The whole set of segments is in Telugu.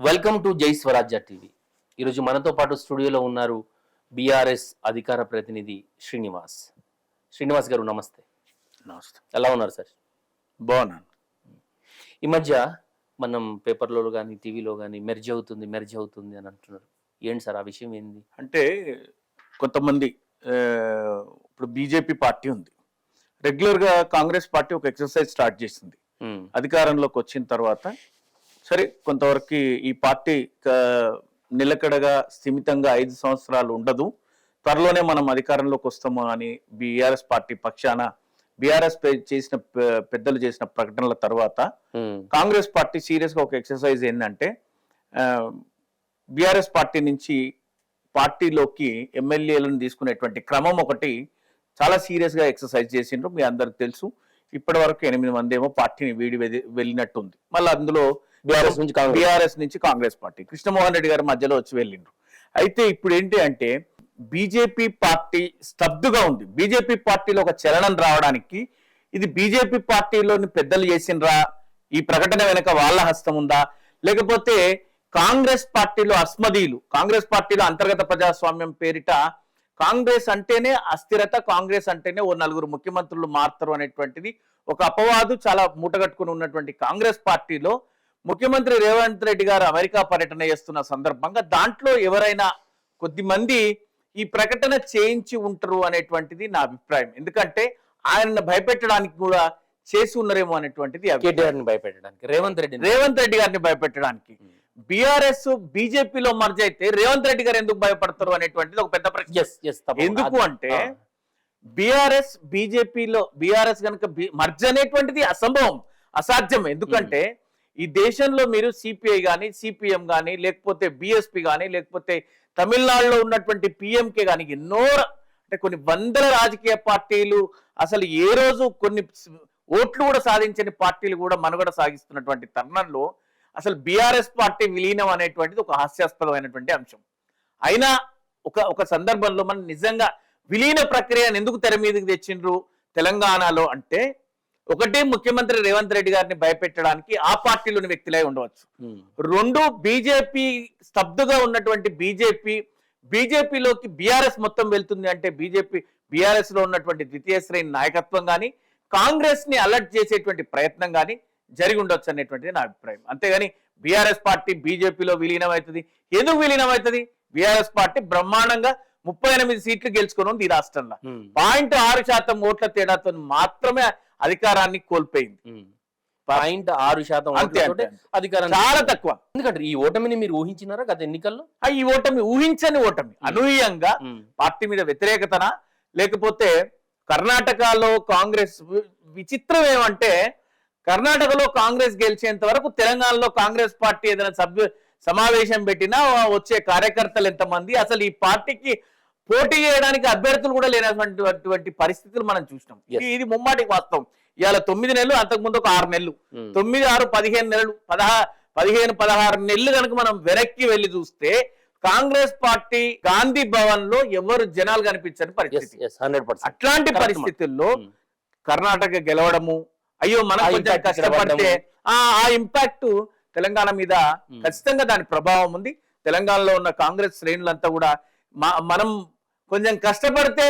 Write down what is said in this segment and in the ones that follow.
వెల్కమ్ టు జై స్వరాజ్య టీవీ. ఈరోజు మనతో పాటు స్టూడియోలో ఉన్నారు బీఆర్ఎస్ అధికార ప్రతినిధి శ్రీనివాస్. శ్రీనివాస్ గారు నమస్తే. నమస్తే. ఎలా ఉన్నారు సార్? బాగున్నాను. ఈ మధ్య మనం పేపర్లో కానీ టీవీలో కానీ మెర్జ్ అవుతుంది అని అంటున్నారు. ఏంటి సార్ ఆ విషయం ఏంది? అంటే కొంతమంది ఇప్పుడు బీజేపీ పార్టీ ఉంది, రెగ్యులర్గా కాంగ్రెస్ పార్టీ ఒక ఎక్సర్సైజ్ స్టార్ట్ చేసింది అధికారంలోకి వచ్చిన తర్వాత. సరే, కొంతవరకు ఈ పార్టీ నిలకడగా స్థిమితంగా 5 సంవత్సరాలు ఉండదు, త్వరలోనే మనం అధికారంలోకి వస్తాము అని బీఆర్ఎస్ పార్టీ పక్షాన బీఆర్ఎస్ చేసిన పెద్దలు చేసిన ప్రకటనల తర్వాత కాంగ్రెస్ పార్టీ సీరియస్ గా ఒక ఎక్సర్సైజ్ ఏంటంటే, బీఆర్ఎస్ పార్టీ నుంచి పార్టీలోకి ఎమ్మెల్యేలను తీసుకునేటువంటి క్రమం ఒకటి చాలా సీరియస్ గా ఎక్సర్సైజ్ చేసిండ్రు. మీ అందరికి తెలుసు, ఇప్పటి వరకు 8 మంది ఏమో పార్టీని వీడి వెళ్ళినట్టుంది. మళ్ళీ అందులో బీఆర్ఎస్ నుంచి కాంగ్రెస్ పార్టీ కృష్ణమోహన్ రెడ్డి గారి మధ్యలో వచ్చి వెళ్ళిండ్రు. అయితే ఇప్పుడు ఏంటి అంటే, బీజేపీ పార్టీ స్తబ్దుగా ఉంది. బీజేపీ పార్టీలో ఒక చలనం రావడానికి ఇది బీజేపీ పార్టీలోని పెద్దలు చేసినరా, ఈ ప్రకటన వెనక వాళ్ళ హస్తం ఉందా, లేకపోతే కాంగ్రెస్ పార్టీలో అస్మదీయులు, కాంగ్రెస్ పార్టీలో అంతర్గత ప్రజాస్వామ్యం పేరిట కాంగ్రెస్ అంటేనే అస్థిరత, కాంగ్రెస్ అంటేనే ఓ 4 ముఖ్యమంత్రులు మారుతారు అనేటువంటిది ఒక అపవాదు చాలా మూటగట్టుకుని ఉన్నటువంటి కాంగ్రెస్ పార్టీలో ముఖ్యమంత్రి రేవంత్ రెడ్డి గారు అమెరికా పర్యటన చేస్తున్న సందర్భంగా దాంట్లో ఎవరైనా కొద్దిమంది ఈ ప్రకటన చేయించి ఉంటారు అనేటువంటిది నా అభిప్రాయం. ఎందుకంటే ఆయనను భయపెట్టడానికి కూడా చేసి ఉన్నారేమో అనేటువంటిది భయపెట్టడానికి, రేవంత్ రెడ్డి గారిని భయపెట్టడానికి. బీఆర్ఎస్ బీజేపీలో మర్జ్ అయితే రేవంత్ రెడ్డి గారు ఎందుకు భయపడతారు అనేటువంటిది ఒక పెద్ద ప్రశ్న. ఎందుకు అంటే బీఆర్ఎస్ బీజేపీలో బీఆర్ఎస్ కనుక మర్జ్ అనేటువంటిది అసంభవం, అసాధ్యం. ఎందుకంటే ఈ దేశంలో మీరు సిపిఐ కానీ, సిపిఎం కానీ, లేకపోతే బిఎస్పి కానీ, లేకపోతే తమిళనాడులో ఉన్నటువంటి పిఎంకే కానీ ఎన్నో, అంటే కొన్ని వందల రాజకీయ పార్టీలు, అసలు ఏ రోజు కొన్ని ఓట్లు కూడా సాధించని పార్టీలు కూడా మనుగడ సాగిస్తున్నటువంటి తరుణంలో అసలు బీఆర్ఎస్ పార్టీ విలీనం అనేటువంటిది ఒక హాస్యాస్పదమైనటువంటి అంశం. అయినా ఒక సందర్భంలో మనం నిజంగా విలీన ప్రక్రియను ఎందుకు తెర మీదకి తెచ్చిండ్రు తెలంగాణలో అంటే, ఒకటి ముఖ్యమంత్రి రేవంత్ రెడ్డి గారిని భయపెట్టడానికి ఆ పార్టీలోని వ్యక్తులై ఉండవచ్చు. 2 బీజేపీ స్తబ్దుగా ఉన్నటువంటి బీజేపీలోకి బీఆర్ఎస్ మొత్తం వెళ్తుంది అంటే బీఆర్ఎస్ లో ఉన్నటువంటి ద్వితీయ శ్రేణి నాయకత్వం కానీ, కాంగ్రెస్ ని అలర్ట్ చేసేటువంటి ప్రయత్నం కానీ జరిగి ఉండొచ్చు అనేటువంటిది నా అభిప్రాయం. అంతేగాని బీఆర్ఎస్ పార్టీ బీజేపీలో విలీనం అవుతుంది, ఎందుకు విలీనం అవుతుంది? బీఆర్ఎస్ పార్టీ బ్రహ్మాండంగా 38 సీట్లు గెలుచుకుని ఉంది ఈ రాష్ట్రంలో. 0.6% ఓట్ల తేడాతో మాత్రమే అధికారాన్ని కోల్పోయింది. 0.6% అధికారం చాలా తక్కువ. ఎందుకంటే ఈ ఓటమిని మీరు ఊహించినారా గత ఎన్నికల్లో? ఈ ఓటమి ఊహించని ఓటమి, అనూహ్యంగా పార్టీ మీద వ్యతిరేకతన, లేకపోతే కర్ణాటకలో కాంగ్రెస్. విచిత్రం ఏమంటే, కర్ణాటకలో కాంగ్రెస్ గెలిచేంత వరకు తెలంగాణలో కాంగ్రెస్ పార్టీ ఏదైనా సమావేశం పెట్టినా వచ్చే కార్యకర్తలు ఎంతమంది, అసలు ఈ పార్టీకి పోటీ చేయడానికి అభ్యర్థులు కూడా లేనటువంటి పరిస్థితులు మనం చూసినాం. ఇది ముమ్మాటికి వాస్తవం. ఇవాళ 9 నెలలు, అంతకుముందు ఒక 6 నెలలు, 9, 6, 15 నెలలు, 15-16 నెలలు కనుక మనం వెనక్కి వెళ్ళి చూస్తే కాంగ్రెస్ పార్టీ గాంధీ భవన్ లో ఎవరు జనాలు కనిపించని పరిస్థితి. అట్లాంటి పరిస్థితుల్లో కర్ణాటక గెలవడము, అయ్యో మనం కొంచెం కష్టపడితే ఆ ఇంపాక్ట్ తెలంగాణ మీద ఖచ్చితంగా దాని ప్రభావం ఉంది. తెలంగాణలో ఉన్న కాంగ్రెస్ శ్రేణులంతా కూడా మనం కొంచెం కష్టపడితే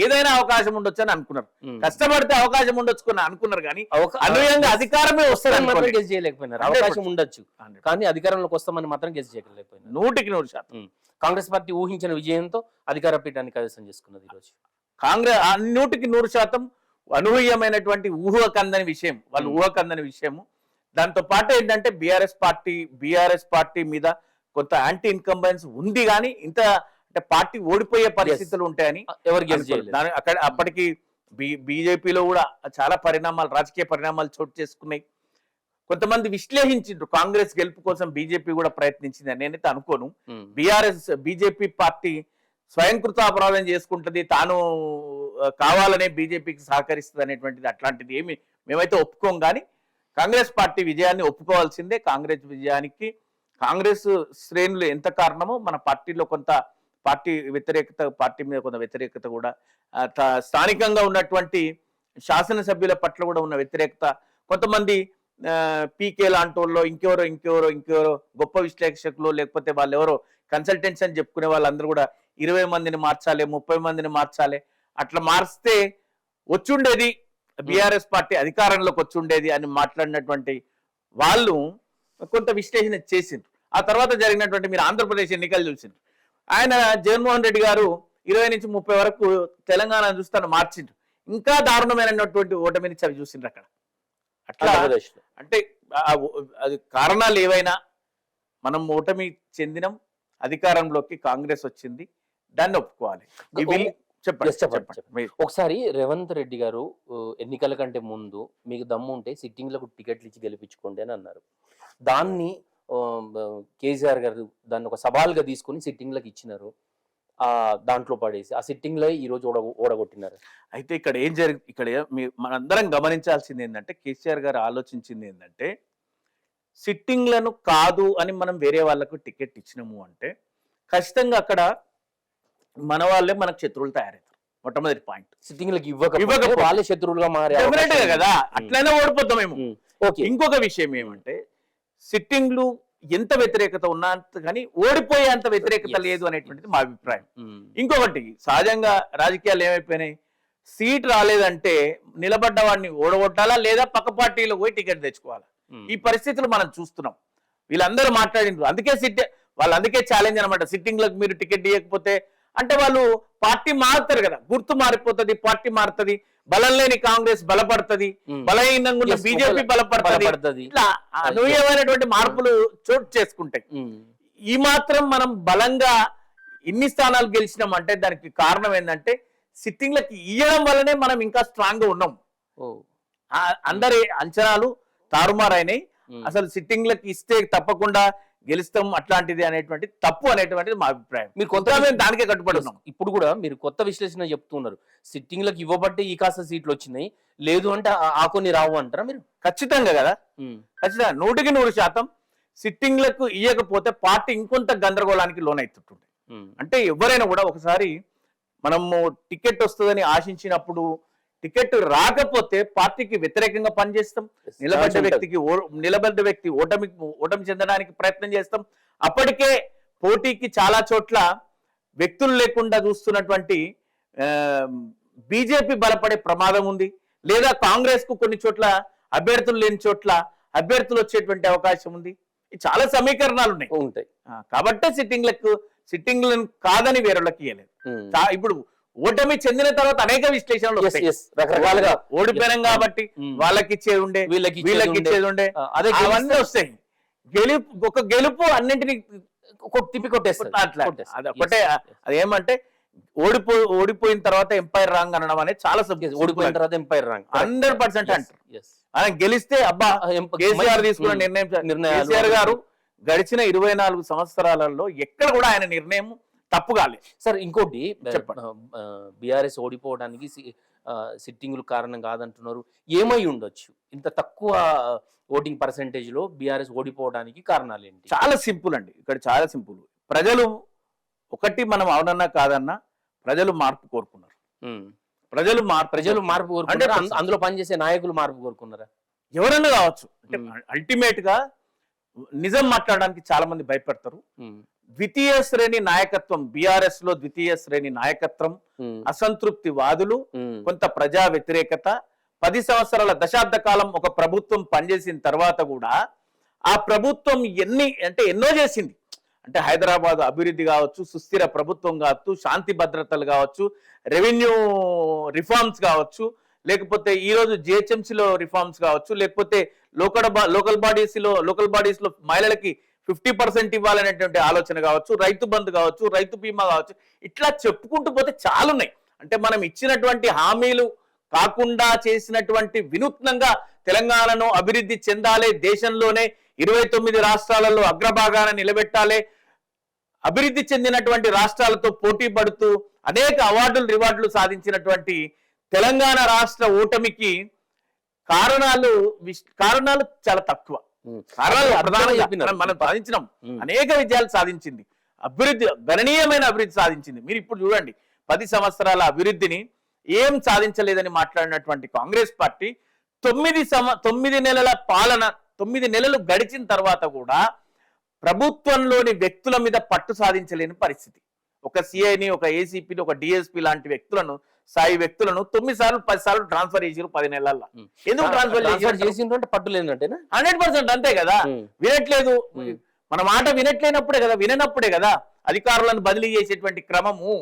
ఏదైనా అవకాశం ఉండొచ్చు అని అనుకున్నారు. కష్టపడితే అవకాశం ఉండొచ్చు అనుకున్నారు, కానీ అనూహ్యంగా అధికారమే వస్తుంది గెస్ చేయలేకపోయినారు. అవకాశం ఉండొచ్చు కానీ అధికారంలోకి వస్తామని మాత్రం గెస్ చేయలేకపోయినారు. 100% కాంగ్రెస్ పార్టీ ఊహించిన విజయంతో అధికార పీఠాన్ని కైవసం చేసుకున్నది ఈరోజు. కాంగ్రెస్ 100% అనూహ్యమైనటువంటి ఊహకందని విషయం, వాళ్ళు ఊహకందని విషయము. దాంతో పాటు ఏంటంటే బీఆర్ఎస్ పార్టీ మీద కొంత యాంటీ ఇన్కంబెన్స్ ఉంది, కానీ ఇంత అంటే పార్టీ ఓడిపోయే పరిస్థితులు ఉంటాయని ఎవరు అక్కడ అప్పటికి బీజేపీలో కూడా చాలా రాజకీయ పరిణామాలు చోటు చేసుకున్నాయి. కొంతమంది విశ్లేషించిండ్రు కాంగ్రెస్ గెలుపు కోసం బీజేపీ కూడా ప్రయత్నించింది అని. నేనైతే అనుకోను. బీజేపీ పార్టీ స్వయంకృతాపరాధం చేసుకుంటుంది, తాను కావాలనే బీజేపీకి సహకరిస్తుంది అనేటువంటిది, అట్లాంటిది ఏమి మేమైతే ఒప్పుకోం. కానీ కాంగ్రెస్ పార్టీ విజయాన్ని ఒప్పుకోవాల్సిందే. కాంగ్రెస్ విజయానికి కాంగ్రెస్ శ్రేణులు ఎంత కారణమో మన పార్టీలో కొంత పార్టీ మీద కొంత వ్యతిరేకత కూడా, స్థానికంగా ఉన్నటువంటి శాసనసభ్యుల పట్ల కూడా ఉన్న వ్యతిరేకత, కొంతమంది పీకే లాంటి వాళ్ళు ఇంకెవరో గొప్ప విశ్లేషకులు లేకపోతే వాళ్ళు ఎవరో కన్సల్టెంట్స్ అని చెప్పుకునే వాళ్ళందరూ కూడా 20 మందిని మార్చాలి, 30 మందిని మార్చాలి, అట్లా మారిస్తే వచ్చుండేది బీఆర్ఎస్ పార్టీ అధికారంలోకి వచ్చుండేది అని మాట్లాడినటువంటి వాళ్ళు కొంత విశ్లేషణ చేసిండ్రు. ఆ తర్వాత జరిగినటువంటి మీరు ఆంధ్రప్రదేశ్ ఎన్నికలు చూసిండ్రు. ఆయన జగన్మోహన్ రెడ్డి గారు 20 నుంచి 30 వరకు తెలంగాణ చూస్తాను మార్చిండ్రు. ఇంకా దారుణమైనటువంటి ఓటమిని చవి చూసిండ్రు అక్కడ. అట్లా అంటే అది కారణాలు ఏవైనా మనం ఓటమి చెందినం, అధికారంలోకి కాంగ్రెస్ వచ్చింది, దాన్ని ఒప్పుకోవాలి. చెప్పండి. ఒకసారి రేవంత్ రెడ్డి గారు ఎన్నికల కంటే ముందు మీకు దమ్ము ఉంటే సిట్టింగ్లకు టికెట్లు ఇచ్చి గెలిపించుకోండి అని అన్నారు. దాన్ని కేసీఆర్ గారు దాన్ని ఒక సవాల్గా తీసుకుని సిట్టింగ్లకు ఇచ్చినారు. దాంట్లో పడేసి ఆ సిట్టింగ్ లో ఈ రోజు ఓడగొట్టినారు. అయితే ఇక్కడ మనందరం గమనించాల్సింది ఏంటంటే కేసీఆర్ గారు ఆలోచించింది ఏంటంటే సిట్టింగ్లను కాదు అని మనం వేరే వాళ్ళకు టికెట్ ఇచ్చినాము అంటే ఖచ్చితంగా అక్కడ మన వాళ్ళే మనకు శత్రువులు తయారవుతారు. మొట్టమొదటి పాయింట్, సిట్టింగ్లకు ఇవ్వకపోతే వాళ్ళే శత్రువులుగా మారే కదా, అట్లయినా ఓడిపోతాం మేము. ఇంకొక విషయం ఏమంటే సిట్టింగ్లు ఎంత వ్యతిరేకత ఉన్నా కానీ ఓడిపోయేంత వ్యతిరేకత లేదు అనేటువంటిది మా అభిప్రాయం. ఇంకొకటి సహజంగా రాజకీయాలు ఏమైపోయినాయి, సీట్ రాలేదంటే నిలబడ్డ వాడిని ఓడగొట్టాలా లేదా పక్క పార్టీలో పోయి టికెట్ తెచ్చుకోవాలా. ఈ పరిస్థితులు మనం చూస్తున్నాం. వీళ్ళందరూ మాట్లాడిండ్రు, అందుకే ఛాలెంజ్ అనమాట. సిట్టింగ్లకు మీరు టికెట్ ఇవ్వకపోతే అంటే వాళ్ళు పార్టీ మారుతారు కదా, గుర్తు మారిపోతుంది, పార్టీ మారుతుంది, బలం లేని కాంగ్రెస్ బలపడుతుంది, బలహీనంగా ఉన్న బీజేపీ బలపడుతుంది. ఇట్లా అనూహ్యమైనటువంటి మార్పులు చోటు చేసుకుంటాయి. ఈ మాత్రం మనం బలంగా ఇన్ని స్థానాలు గెలిచినాం అంటే దానికి కారణం ఏంటంటే సిట్టింగ్లకి ఇవ్వడం వల్లనే మనం ఇంకా స్ట్రాంగ్ గా ఉన్నాం. అందరి అంచనాలు తారుమారైనాయి. అసలు సిట్టింగ్లకి ఇస్తే తప్పకుండా గెలుస్తాం అట్లాంటిది అనేటువంటి తప్పు అనేటువంటిది మా అభిప్రాయం. మీరు కొంత దానికే కట్టుబడుతున్నాం. ఇప్పుడు కూడా మీరు కొత్త విశ్లేషణ చెప్తున్నారు, సిట్టింగ్లకు ఇవ్వబట్టే ఈ కాస్త సీట్లు వచ్చినాయి, లేదు అంటే ఆ కొన్ని రావు అంటారా మీరు? ఖచ్చితంగా కదా, ఖచ్చితంగా 100% సిట్టింగ్లకు ఇవ్వకపోతే పార్టీ ఇంకొంత గందరగోళానికి లోనవుతుంటుంది. అంటే ఎవరైనా కూడా ఒకసారి మనము టికెట్ వస్తుందని ఆశించినప్పుడు టికెట్ రాకపోతే పార్టీకి వ్యతిరేకంగా పనిచేస్తాం, నిలబడ్డ వ్యక్తి ఓటమి చెందడానికి ప్రయత్నం చేస్తాం. అప్పటికే పోటీకి చాలా చోట్ల వ్యక్తులు లేకుండా చూస్తున్నటువంటి బీజేపీ బలపడే ప్రమాదం ఉంది, లేదా కాంగ్రెస్ కు కొన్ని చోట్ల అభ్యర్థులు లేని చోట్ల అభ్యర్థులు వచ్చేటువంటి అవకాశం ఉంది. చాలా సమీకరణాలు ఉంటాయి. కాబట్టి సిట్టింగ్లను కాదని వేరేళ్ళకి ఇవ్వలేదు. ఇప్పుడు ఓటమి చెందిన తర్వాత అనేక విశ్లేషణలు రకరకాలుగా ఓడిపోయినాం కాబట్టి వాళ్ళకి ఇచ్చేది ఉండే, వీళ్ళకి ఇచ్చేది ఉండే, అవన్నీ వస్తాయి. ఒక గెలుపు అన్నింటినీ తిప్పి కొట్టేస్తారు. అట్లా ఒకటే అదేమంటే ఓడిపోయిన తర్వాత ఎంపైర్ రాంగ్ అనడం అనేది చాలా ఓడిపోయిన తర్వాత ఎంపైర్ రాంగ్ 100% అంటారు. ఆయన గెలిస్తే అబ్బా కేసీఆర్ తీసుకున్న నిర్ణయం, కేసీఆర్ గారు గడిచిన 24 సంవత్సరాలలో ఎక్కడ కూడా ఆయన నిర్ణయం తప్పు కాలేదు. సార్ ఇంకోటి బీఆర్ఎస్ ఓడిపోవడానికి సిట్టింగ్లు కారణం కాదంటున్నారు. ఏమై ఉండొచ్చు ఇంత తక్కువ ఓటింగ్ పర్సెంటేజ్ లో బీఆర్ఎస్ ఓడిపోవడానికి కారణాలు ఏంటి? చాలా సింపుల్ అండి. ఇక్కడ చాలా సింపుల్. ప్రజలు ఒకటి మనం అవునన్నా కాదన్నా ప్రజలు మార్పు కోరుకున్నారు. ప్రజలు మార్పు కోరుకున్నారు. అందులో పనిచేసే నాయకులు మార్పు కోరుకున్నారా? ఎవరన్నా కావచ్చు. అంటే అల్టిమేట్ గా నిజం మాట్లాడడానికి చాలా మంది భయపడతారు. ద్వితీయ శ్రేణి నాయకత్వం, బీఆర్ఎస్ లో ద్వితీయ శ్రేణి నాయకత్వం, అసంతృప్తి వాదులు, కొంత ప్రజా వ్యతిరేకత, 10 సంవత్సరాల దశాబ్ద కాలం ఒక ప్రభుత్వం పనిచేసిన తర్వాత కూడా ఆ ప్రభుత్వం ఎన్నో చేసింది. అంటే హైదరాబాద్ అభివృద్ధి కావచ్చు, సుస్థిర ప్రభుత్వం కావచ్చు, శాంతి భద్రతలు కావచ్చు, రెవెన్యూ రిఫార్మ్స్ కావచ్చు, లేకపోతే ఈ రోజు జిహెచ్ఎంసీలో రిఫార్మ్స్ కావచ్చు, లేకపోతే లోకల్ బాడీస్ లో మహిళలకి 50% ఇవ్వాలనేటువంటి ఆలోచన కావచ్చు, రైతు బంధు కావచ్చు, రైతు బీమా కావచ్చు, ఇట్లా చెప్పుకుంటూ పోతే చాలా ఉన్నాయి. అంటే మనం ఇచ్చినటువంటి హామీలు కాకుండా చేసినటువంటి వినూత్నంగా తెలంగాణను అభివృద్ధి చెందాలి, దేశంలోనే 29 రాష్ట్రాలలో అగ్రభాగాన నిలబెట్టాలి, అభివృద్ధి చెందినటువంటి రాష్ట్రాలతో పోటీ పడుతూ అనేక అవార్డులు రివార్డులు సాధించినటువంటి తెలంగాణ రాష్ట్ర ఓటమికి కారణాలు చాలా తక్కువ. మనం సాధించినాం, అనేక విజయాలు సాధించింది, గణనీయమైన అభివృద్ధి సాధించింది. మీరు ఇప్పుడు చూడండి, 10 సంవత్సరాల అభివృద్ధిని ఏం సాధించలేదని మాట్లాడినటువంటి కాంగ్రెస్ పార్టీ 9 నెలల పాలన, 9 నెలలు గడిచిన తర్వాత కూడా ప్రభుత్వంలోని వ్యక్తుల మీద పట్టు సాధించలేని పరిస్థితి. ఒక సిఐని, ఒక ఏసీపీని, ఒక డిఎస్పీ లాంటి వ్యక్తులను, స్థాయి వ్యక్తులను 9 సార్లు 10 సార్లు ట్రాన్స్ఫర్ చేసారు 10 నెలల్లో. ఎందుకు ట్రాన్స్ఫర్ చేసిండ్రు అంటే పట్టు లేదంటేనా? 100% అంతే కదా. వినట్లేదు, మన మాట వినట్లేనప్పుడే కదా, విననప్పుడే కదా అధికారులను బదిలీ చేసేటువంటి క్రమము.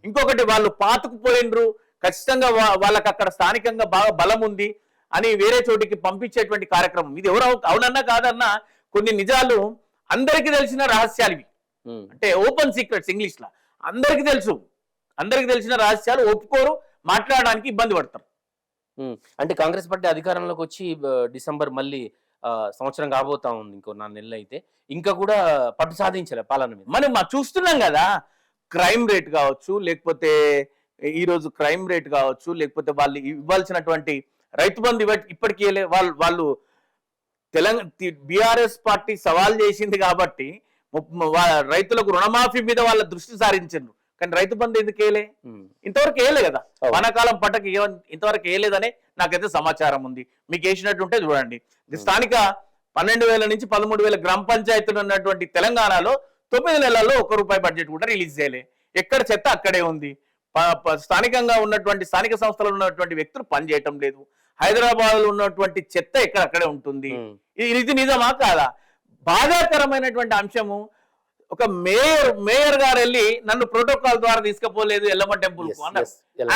ఇంకొకటి, వాళ్ళు పాతుకుపోయినరు, ఖచ్చితంగా వాళ్ళకి అక్కడ స్థానికంగా బాగా బలం ఉంది అని వేరే చోటికి పంపించేటువంటి కార్యక్రమం ఇది. ఎవరు అవునన్నా కాదన్నా కొన్ని నిజాలు అందరికీ తెలిసిన రహస్యాలు ఇవి, అంటే ఓపెన్ సీక్రెట్స్ ఇంగ్లీష్ లా. అందరికీ తెలిసిన రహస్యాలు ఒప్పుకోరు, మాట్లాడడానికి ఇబ్బంది పడతారు. అంటే కాంగ్రెస్ పార్టీ అధికారంలోకి వచ్చి డిసెంబర్ మళ్ళీ సంవత్సరం కాబోతా ఉంది, ఇంకో 4 నెలలు అయితే, ఇంకా కూడా పట్టు సాధించలే పాలన మీద. మనం చూస్తున్నాం కదా, క్రైమ్ రేట్ కావచ్చు, లేకపోతే ఈరోజు క్రైమ్ రేట్ కావచ్చు, లేకపోతే వాళ్ళు ఇవ్వాల్సినటువంటి రైతు బంధు ఇప్పటికీ వాళ్ళు తెలంగాణ బీఆర్ఎస్ పార్టీ సవాల్ చేసింది కాబట్టి రైతులకు రుణమాఫీ మీద వాళ్ళ దృష్టి సారించారు. కానీ రైతు బంధు ఎందుకు వేయలే? ఇంతవరకు వేయలే కదా. వానాకాలం పంటకి ఇంతవరకు వేయలేదనే నాకైతే సమాచారం ఉంది. మీకు వేసినట్టుంటే చూడండి. స్థానిక 12,000 నుంచి 13,000 గ్రామ పంచాయతీలు ఉన్నటువంటి తెలంగాణలో 9 నెలల్లో ₹1 బడ్జెట్ కూడా రిలీజ్ చేయలే. ఎక్కడ చెత్త అక్కడే ఉంది. స్థానికంగా ఉన్నటువంటి స్థానిక సంస్థలు ఉన్నటువంటి వ్యక్తులు పనిచేయటం లేదు. హైదరాబాద్ లో ఉన్నటువంటి చెత్త ఎక్కడక్కడే ఉంటుంది. ఇది నిజమా కాదా? బాధాకరమైనటువంటి అంశము. ఒక మేయర్ గారు వెళ్ళి నన్ను ప్రోటోకాల్ ద్వారా తీసుకుపోలేదు ఎల్లమ్మ టెంపుల్ కు అన్నారు.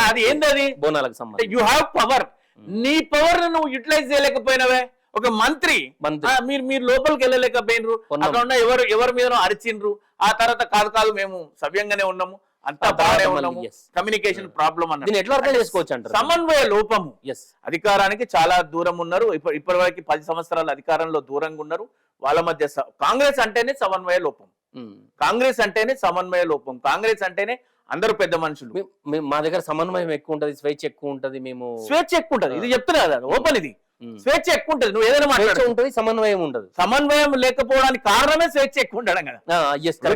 అది ఏంది? అది బోనాలకు సంబంధించి యు హావ్ పవర్. నీ పవర్ నువ్వు యూటిలైజ్ చేయలేకపోయినవే. ఒక మంత్రి మీరు లోపలికి వెళ్ళలేకపోయినరు. అక్కడ ఉన్న ఎవరి మీద అరిచిండ్రు. ఆ తర్వాత కాదు మేము సవ్యంగానే ఉన్నాము, అంతా బాగానే ఉన్నాము, కమ్యూనికేషన్ ప్రాబ్లం అన్నారు. ఎట్లా అర్థం చేసుకోవచ్చు అంటారు? సమన్వయ లోపము. అధికారానికి చాలా దూరం ఉన్నారు. ఇప్పటి వరకు 10 సంవత్సరాల అధికారంలో దూరంగా ఉన్నారు. వాళ్ళ మధ్య కాంగ్రెస్ అంటేనే సమన్వయ లోపం. కాంగ్రెస్ అంటేనే అందరూ పెద్ద మనుషులు. మా దగ్గర సమన్వయం ఎక్కువ ఉంటది, స్వేచ్ఛ ఎక్కువ ఉంటది. స్వేచ్ఛ ఎక్కువ ఉంటది. ఇది చెప్తున్నా కదా, ఓపెన్ ఇది. స్వేచ్ఛ ఎక్కువ ఉంటది. నువ్వు ఏదైనా ఉంటుంది, సమన్వయం ఉండదు. సమన్వయం లేకపోవడానికి కారణమే స్వేచ్ఛ ఎక్కువ ఉండడం కదా.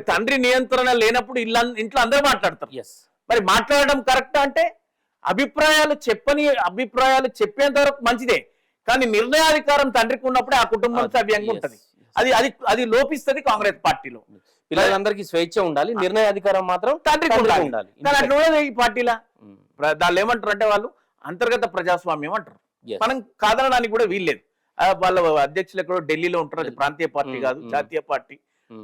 తండ్రి నియంత్రణ లేనప్పుడు ఇంట్లో అందరూ మాట్లాడతారు. మరి మాట్లాడడం కరెక్ట్ అంటే అభిప్రాయాలు చెప్పేంత వరకు మంచిదే. కానీ నిర్ణయాధికారం తండ్రికి ఉన్నప్పుడే ఆ కుటుంబం సవ్యంగా ఉంటది. అది లోపిస్తుంది కాంగ్రెస్ పార్టీలో. పిల్లలందరికీ స్వేచ్ఛ ఉండాలి, నిర్ణయాధికారం మాత్రం తండ్రికి ఉండాలి. కానీ అట్లా ఉండదు ఈ పార్టీలా. దాన్ని ఏమంటారు అంటే వాళ్ళు అంతర్గత ప్రజాస్వామ్యం అంటారు. మనం కాదనడానికి కూడా వీల్లేదు. వాళ్ళ అధ్యక్షులు ఎక్కడో ఢిల్లీలో ఉంటారు. అది ప్రాంతీయ పార్టీ కాదు, జాతీయ పార్టీ.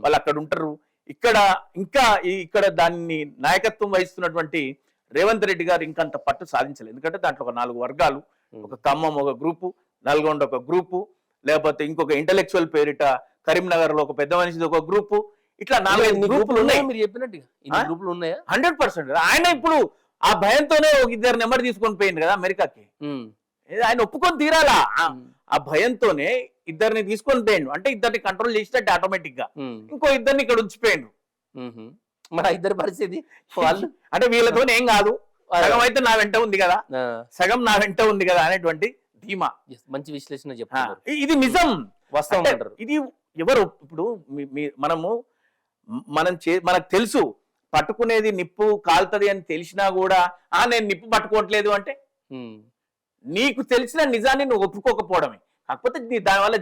వాళ్ళు అక్కడ ఉంటారు. ఇక్కడ దాన్ని నాయకత్వం వహిస్తున్నటువంటి రేవంత్ రెడ్డి గారు ఇంకంత పట్టు సాధించలేదు. ఎందుకంటే దాంట్లో ఒక 4 వర్గాలు, ఒక ఖమ్మం ఒక గ్రూపు, నల్గొండ ఒక గ్రూపు, లేకపోతే ఇంకొక ఇంటలెక్చువల్ పేరిట కరీంనగర్ లో ఒక పెద్ద మనిషిది ఒక గ్రూపు, ఇట్లా 4-5 గ్రూపులు ఉన్నాయి. మీరు చెప్పినట్టుగా 100%. ఆయన ఇప్పుడు ఆ భయంతోనే ఒక 2 నెంబర్ తీసుకొని పోయింది కదా అమెరికాకి. ఆయన ఒప్పుకొని తీరాలా? ఆ భయంతోనే 2 తీసుకొని పోయిండు. అంటే 2 కంట్రోల్ చేసినట్టు ఆటోమేటిక్ గా ఇంకో 2 ఇక్కడ ఉంచిపోయిండు. మరి 2 పరిస్థితి వాళ్ళు అంటే వీళ్ళతో ఏం కాదు, సగం అయితే నా వెంట ఉంది కదా, సగం నా వెంట ఉంది కదా అనేటువంటి ధీమా. మంచి విశ్లేషణ చెప్తారు. ఇది నిజం, వాస్తవం. ఇది ఎవరు ఇప్పుడు మనకు తెలుసు పట్టుకునేది నిప్పు కాలుతుంది అని తెలిసినా కూడా నేను నిప్పు పట్టుకోవట్లేదు అంటే నీకు తెలిసిన నిజాన్ని నువ్వు ఒప్పుకోకపోవడమే. కాకపోతే దానివల్ల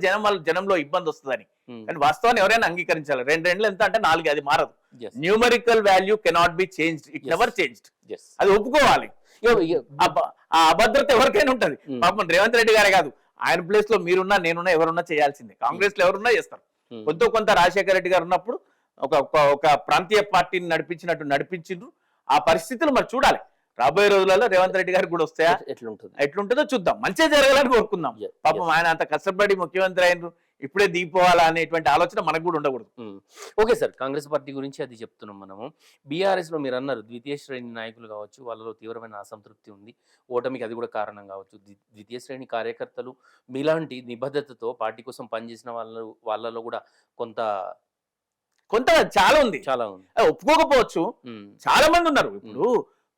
జనంలో ఇబ్బంది వస్తుందని. కానీ వాస్తవాన్ని ఎవరైనా అంగీకరించాలి. 2 ఎంత అంటే 4, అది మారదు. Numerical value cannot be changed, it never changed. అది ఒప్పుకోవాలి. ఆ అభద్రత ఎవరికైనా ఉంటది. పాపం రేవంత్ రెడ్డి గారే కాదు, ఆయన ప్లేస్ లో మీరున్నా నేనున్నా ఎవరున్నా చేయాల్సిందే. కాంగ్రెస్ లో ఎవరున్నా చేస్తారు. కొంత రాజశేఖర రెడ్డి గారు ఉన్నప్పుడు ఒక ప్రాంతీయ పార్టీని నడిపించిండ్రు. ఆ పరిస్థితులు మరి చూడాలి. రాబోయే రోజులలో రేవంత్ రెడ్డి గారికి కూడా వస్తాయా, ఎట్లుంటుందో చూద్దాం. మంచిగా జరగాలని కోరుకుందాం. పాపం ఆయన అంత కష్టపడి ముఖ్యమంత్రి అయినరు, ఇప్పుడే దిగిపోవాలా అనేటువంటి ఆలోచన మనకు కూడా ఉండకూడదు. ఓకే సార్, కాంగ్రెస్ పార్టీ గురించి అది చెప్తున్నాం మనము. బీఆర్ఎస్ లో మీరు అన్నారు ద్వితీయ శ్రేణి నాయకులు కావచ్చు, వాళ్ళలో తీవ్రమైన అసంతృప్తి ఉంది, ఓటమికి అది కూడా కారణం కావచ్చు. ద్వితీయ శ్రేణి కార్యకర్తలు మీలాంటి నిబద్ధతతో పార్టీ కోసం పనిచేసిన వాళ్ళలో కూడా కొంత చాలా ఉంది. ఒప్పుకోకపోవచ్చు, చాలా మంది ఉన్నారు. ఇప్పుడు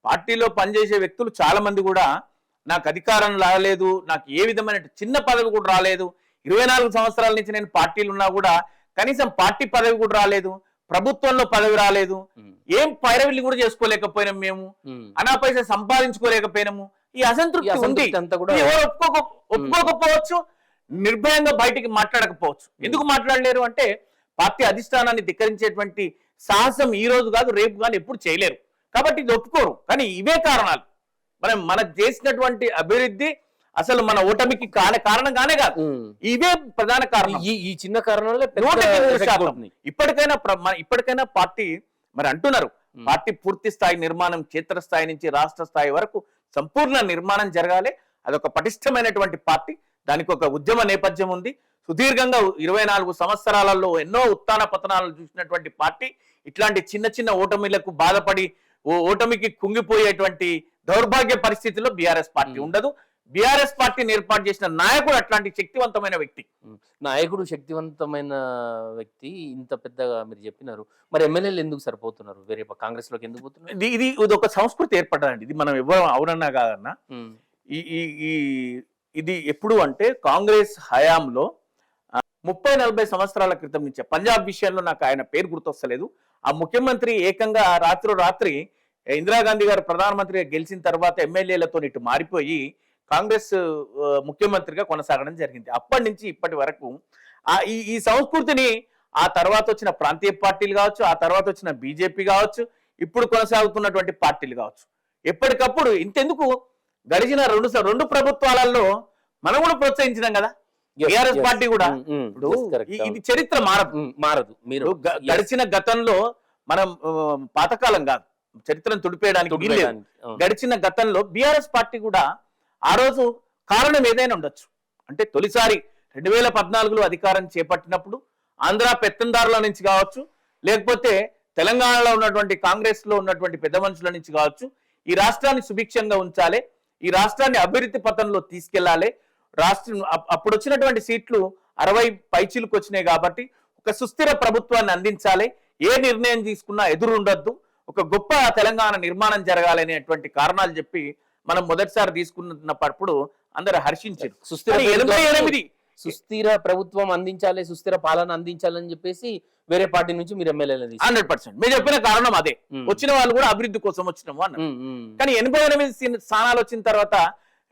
పార్టీలో పనిచేసే వ్యక్తులు చాలా మంది కూడా నాకు అధికారం రాలేదు, నాకు ఏ విధమైన చిన్న పదవి కూడా రాలేదు, 24 సంవత్సరాల నుంచి నేను పార్టీలు ఉన్నా కూడా కనీసం పార్టీ పదవి కూడా రాలేదు, ప్రభుత్వంలో పదవి రాలేదు, ఏం పైరవిల్ని కూడా చేసుకోలేకపోయినాం, మేము అనా పైసా సంపాదించుకోలేకపోయినాము, ఈ అసంతృప్తి ఉంది. అంతా కూడా ఎవరు ఒప్పుకోకపోవచ్చు, నిర్భయంగా బయటికి మాట్లాడకపోవచ్చు. ఎందుకు మాట్లాడలేరు అంటే పార్టీ అధిష్టానాన్ని ధిక్కరించేటువంటి సాహసం ఈ రోజు కాదు, రేపు కానీ ఎప్పుడు చేయలేరు. కాబట్టి ఇది ఒప్పుకోరు. కానీ ఇవే కారణాలు, మన చేసినటువంటి అభివృద్ధి అసలు మన ఓటమికి కారణంగానే కాదు, ఇవే ప్రధాన కారణం. ఈ చిన్న కారణాలే ఇప్పటికైనా పార్టీ మరి అంటున్నారు, పార్టీ పూర్తి స్థాయి నిర్మాణం క్షేత్రస్థాయి నుంచి రాష్ట్ర స్థాయి వరకు సంపూర్ణ నిర్మాణం జరగాలి. అదొక పటిష్టమైనటువంటి పార్టీ, దానికి ఒక ఉద్యమ నేపథ్యం ఉంది. సుదీర్ఘంగా 24 సంవత్సరాలలో ఎన్నో ఉత్థాన పతనాలు చూసినటువంటి పార్టీ ఇట్లాంటి చిన్న చిన్న ఓటమిలకు బాధపడి ఓటమికి కుంగిపోయేటువంటి దౌర్భాగ్య పరిస్థితిలో బీఆర్ఎస్ పార్టీ ఉండదు. బీఆర్ఎస్ పార్టీని ఏర్పాటు చేసిన నాయకుడు అట్లాంటి శక్తివంతమైన వ్యక్తి. నాయకుడు శక్తివంతమైన వ్యక్తి. ఇంత పెద్దగా మీరు చెప్పినారు, మరి ఎమ్మెల్యేలు ఎందుకు సరిపోతున్నారు, వేరే కాంగ్రెస్ లోకి ఎందుకు పోతున్నారు? ఇది ఒక సంస్కృతి ఏర్పడ్డదండి. ఇది మనం ఎవరు అవునన్నా కాదన్నా, ఇది ఎప్పుడు అంటే కాంగ్రెస్ హయాంలో 30-40 సంవత్సరాల క్రితం నుంచే, పంజాబ్ విషయంలో నాకు ఆయన పేరు గుర్తొస్తలేదు, ఆ ముఖ్యమంత్రి ఏకంగా రాత్రి ఇందిరాగాంధీ గారు ప్రధానమంత్రిగా గెలిచిన తర్వాత ఎమ్మెల్యేలతో ఇటు మారిపోయి కాంగ్రెస్ ముఖ్యమంత్రిగా కొనసాగడం జరిగింది. అప్పటి నుంచి ఇప్పటి వరకు ఈ సంస్కృతిని ఆ తర్వాత వచ్చిన ప్రాంతీయ పార్టీలు కావచ్చు, ఆ తర్వాత వచ్చిన బీజేపీ కావచ్చు, ఇప్పుడు కొనసాగుతున్నటువంటి పార్టీలు కావచ్చు, ఎప్పటికప్పుడు ఇంతెందుకు గడిచిన రెండు ప్రభుత్వాలలో మనం కూడా ప్రోత్సహించినాం కదా. టిఆర్ఎస్ పార్టీ కూడా ఇది చరిత్ర మారదు. మీరు గడిచిన గతంలో మనం పాతకాలం కాదు, చరిత్రను తుడిపేయడానికి గడిచిన గతంలో బీఆర్ఎస్ పార్టీ కూడా ఆ రోజు కారణం ఏదైనా ఉండొచ్చు. అంటే తొలిసారి 2014లో అధికారం చేపట్టినప్పుడు ఆంధ్ర పెత్తందారుల నుంచి కావచ్చు, లేకపోతే తెలంగాణలో ఉన్నటువంటి కాంగ్రెస్ లో ఉన్నటువంటి పెద్ద మనుషుల నుంచి కావచ్చు, ఈ రాష్ట్రాన్ని సుభిక్షంగా ఉంచాలి, ఈ రాష్ట్రాన్ని అభివృద్ధి పథంలో తీసుకెళ్లాలి, రాష్ట్రం అప్పుడు వచ్చినటువంటి సీట్లు 60 పైచీలకు వచ్చినాయి కాబట్టి ఒక సుస్థిర ప్రభుత్వాన్ని అందించాలి, ఏ నిర్ణయం తీసుకున్నా ఎదురు ఉండొద్దు, ఒక గొప్ప తెలంగాణ నిర్మాణం జరగాలి అనేటువంటి కారణాలు చెప్పి మనం మొదటిసారి తీసుకున్నప్పుడు అందరూ హర్షించారు. సుస్థిర ప్రభుత్వం అందించాలి, సుస్థిర పాలన అందించాలని చెప్పేసి వేరే పార్టీ నుంచి మీరు ఎమ్మెల్యేలు 100%. మీరు చెప్పిన కారణం అదే, వచ్చిన వాళ్ళు కూడా అభివృద్ధి కోసం వచ్చినాము అన్నారు. కానీ 88 స్థానాలు వచ్చిన తర్వాత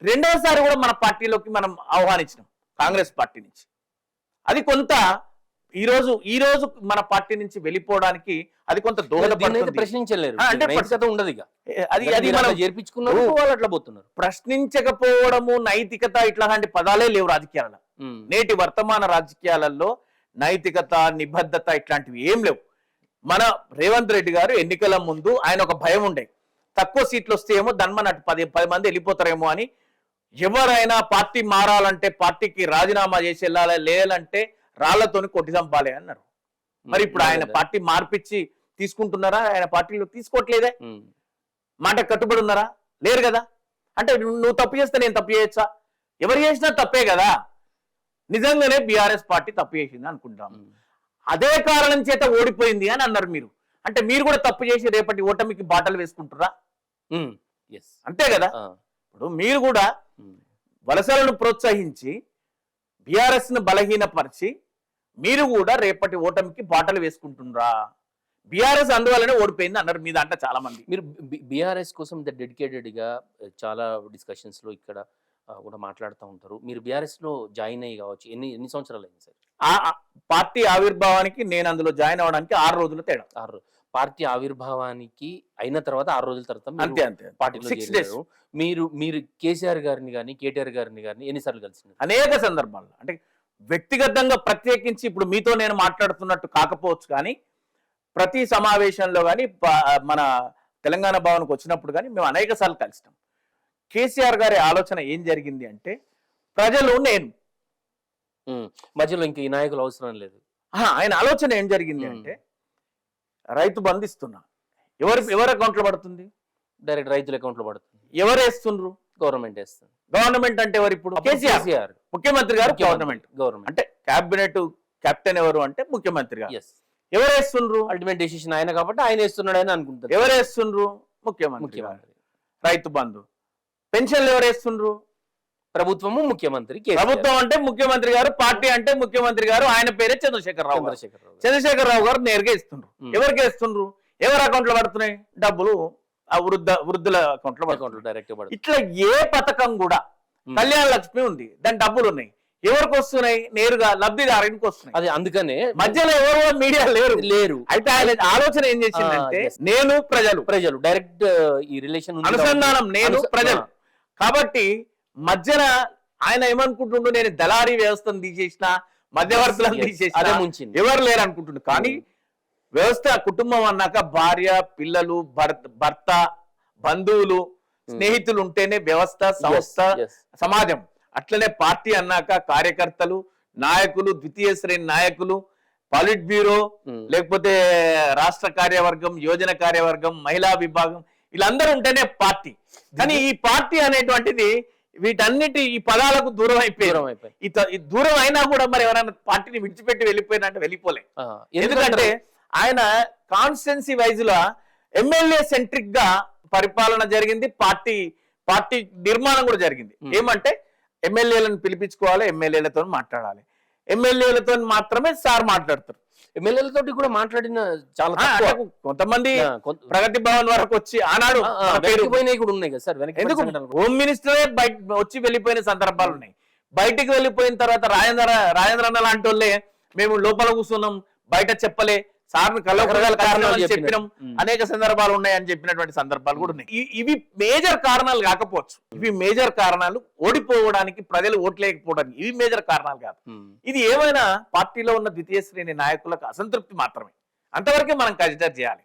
రెండోసారి కూడా మన పార్టీలోకి మనం ఆహ్వానించినాం కాంగ్రెస్ పార్టీ నుంచి. అది కొంత ఈ రోజు మన పార్టీ నుంచి వెళ్ళిపోవడానికి అది కొంత దోహదపడుతుంది. ప్రశ్నించలేరు, ఉండదు ఇక అది మనం చేర్పించుకున్నారు, వాళ్ళు అట్లా పోతున్నారు. ప్రశ్నించకపోవడము, నైతికత ఇట్లాంటి పదాలే లేవు రాజకీయాలలో. నేటి వర్తమాన రాజకీయాలలో నైతికత, నిబద్ధత ఇట్లాంటివి ఏం లేవు. మన రేవంత్ రెడ్డి గారు ఎన్నికల ముందు ఆయన ఒక భయం ఉండే, తక్కువ సీట్లు వస్తే ఏమో ధన్మన్ అటు 10 మంది వెళ్ళిపోతారేమో అని. ఎవరైనా పార్టీ మారాలంటే పార్టీకి రాజీనామా చేసి వెళ్ళాలి, లేదంటే రాళ్లతోని కొట్టి చంపాలి అన్నారు. మరి ఇప్పుడు ఆయన పార్టీ మార్పిచ్చి తీసుకుంటున్నారా? ఆయన పార్టీలో తీసుకోవట్లేదే. మాట కట్టుబడి ఉన్నారా? లేరు కదా. అంటే నువ్వు తప్పు చేస్తే నేను తప్పు చేయొచ్చా? ఎవరు చేసినా తప్పే కదా. నిజంగానే బీఆర్ఎస్ పార్టీ తప్పు చేసింది అనుకుంటాం. అదే కారణం చేత ఓడిపోయింది అని అన్నారు మీరు. అంటే మీరు కూడా తప్పు చేసి రేపటి ఓటమికి బాటలు వేసుకుంటారా? అంతే కదా. ఇప్పుడు మీరు కూడా వలసలను ప్రోత్సహించి బీఆర్ఎస్ ను బలహీనపరిచి మీరు కూడా రేపటి ఓటమికి బాటలు వేసుకుంటున్నారా? బీఆర్ఎస్ అందువల్లనే ఓడిపోయింది అన్నారు మీ దాంట్లో చాలా మంది. మీరు బీఆర్ఎస్ కోసం డెడికేటెడ్ గా చాలా డిస్కషన్స్ లో ఇక్కడ కూడా మాట్లాడుతూ ఉంటారు. మీరు బీఆర్ఎస్ లో జాయిన్ అయ్యి కావచ్చు, ఎన్ని సంవత్సరాలు అయింది సార్? పార్టీ ఆవిర్భావానికి నేను అందులో జాయిన్ అవ్వడానికి 6 రోజుల తేడా. పార్టీ ఆవిర్భావానికి అయిన తర్వాత 6 రోజుల తర్వాత అంతే పార్టీలో చేరారు. మీరు కేసీఆర్ గారిని కానీ కేటీఆర్ గారిని కానీ ఎన్నిసార్లు కలిసినారు? అనేక సందర్భాల్లో. అంటే వ్యక్తిగతంగా ప్రత్యేకించి ఇప్పుడు మీతో నేను మాట్లాడుతున్నట్టు కాకపోవచ్చు, కానీ ప్రతి సమావేశంలో కానీ మన తెలంగాణ భవన్కి వచ్చినప్పుడు కానీ మేము అనేక సార్లు కలిసినాం. కేసీఆర్ గారి ఆలోచన ఏం జరిగింది అంటే, ప్రజలు నేను మధ్యలో ఇంక ఈ నాయకులు అవసరం లేదు. ఆయన ఆలోచన ఏం జరిగింది అంటే, రైతు బంధు ఇస్తున్నా, ఎవరి అకౌంట్ లో పడుతుంది? డైరెక్ట్ రైతుల అకౌంట్ లో పడుతుంది. ఎవరు వేస్తుండ్రు? గవర్నమెంట్ వేస్తుంది. గవర్నమెంట్ అంటే ఎవరు? ఇప్పుడు కేసీఆర్ ముఖ్యమంత్రి గారు, గవర్నమెంట్ అంటే క్యాబినెట్ కెప్టెన్ ఎవరు అంటే ముఖ్యమంత్రి గారు. ఎవరు వేస్తుండ్రు? అల్టిమేట్ డెసిషన్ ఆయన కాబట్టి ఆయన వేస్తున్నాడు అని అనుకుంటారు. ఎవరు వేస్తుండ్రు? ముఖ్యమంత్రి. రైతు బంధు, పెన్షన్లు ఎవరు వేస్తుండ్రు? ప్రభుత్వము, ముఖ్యమంత్రి. ప్రభుత్వం అంటే ముఖ్యమంత్రి గారు, పార్టీ అంటే ముఖ్యమంత్రి గారు, ఆయన పేరే చంద్రశేఖరరావు గారు నేరుగా ఇస్తుండ్రు. ఎవరికి వేస్తుండ్రు? ఎవరి అకౌంట్ లో పడుతున్నాయి డబ్బులు? ఆ వృద్ధుల అకౌంట్లో అకౌంట్లో డైరెక్ట్ పడుతుంది. ఇట్లా ఏ పథకం కూడా కళ్యాణ లక్ష్మి ఉంది, దాని డబ్బులు ఉన్నాయి, ఎవరికి వస్తున్నాయి? నేరుగా లబ్ధిదారునికి వస్తున్నాయి. అది అందుకనే మధ్యలో ఎవరో మీడియా లేరు. అయితే ఆయన ఆలోచన ఏం చేసిందంటే నేను ప్రజలు డైరెక్ట్ ఈ రిలేషన్ అనుసంధానం, నేను ప్రజలు కాబట్టి మధ్యన ఆయన ఏమనుకుంటుండు, నేను దళారీ వ్యవస్థను తీసేసిన, మధ్యవర్తులను తీసేసిన, ఎవరు లేరు అనుకుంటుండు. కానీ వ్యవస్థ కుటుంబం అన్నాక భార్య, పిల్లలు, భర్త, బంధువులు, స్నేహితులు ఉంటేనే వ్యవస్థ, సంస్థ, సమాజం. అట్లనే పార్టీ అన్నాక కార్యకర్తలు, నాయకులు, ద్వితీయ శ్రేణి నాయకులు, పాలిట్ బ్యూరో, లేకపోతే రాష్ట్ర కార్యవర్గం, యోజన కార్యవర్గం, మహిళా విభాగం, వీళ్ళందరూ ఉంటేనే పార్టీ. కానీ ఈ పార్టీ అనేటువంటిది వీటన్నిటి ఈ పదాలకు దూరం అయిపోయింది. దూరం అయినా కూడా మరి ఎవరైనా పార్టీని విడిచిపెట్టి వెళ్ళిపోయినా అంటే వెళ్ళిపోలే. ఎందుకంటే ఆయన కాన్స్టిట్యున్సీ వైజ్ లో ఎమ్మెల్యే సెంట్రిక్ గా పరిపాలన జరిగింది, పార్టీ నిర్మాణం కూడా జరిగింది. ఏమంటే ఎమ్మెల్యేలను పిలిపించుకోవాలి, ఎమ్మెల్యేలతో మాట్లాడాలి, ఎమ్మెల్యేలతో మాత్రమే సార్ మాట్లాడతారు. ఎమ్మెల్యేలతో కూడా మాట్లాడిన చాలా కొంతమంది ప్రగతి భవన్ వరకు వచ్చి ఆనాడు కూడా ఉన్నాయి కదా సార్. ఎందుకు హోమ్ మినిస్టరే బయట వచ్చి వెళ్ళిపోయిన సందర్భాలు ఉన్నాయి. బయటికి వెళ్ళిపోయిన తర్వాత రాజేంద్ర అన్న లాంటి వాళ్ళే మేము లోపల కూర్చున్నాం, బయట చెప్పలే, సార్ కారణాలు చెప్పినాం, అనేక సందర్భాలు ఉన్నాయని చెప్పినటువంటి సందర్భాలు కూడా ఉన్నాయి. ఇవి మేజర్ కారణాలు కాకపోవచ్చు, ఇవి మేజర్ కారణాలు ఓడిపోవడానికి, ప్రజలు ఓట్లేకపోవడానికి ఇవి మేజర్ కారణాలు కాదు. ఇది ఏమైనా పార్టీలో ఉన్న ద్వితీయ శ్రేణి నాయకులకు అసంతృప్తి మాత్రమే, అంతవరకే మనం కన్సిడర్ చేయాలి.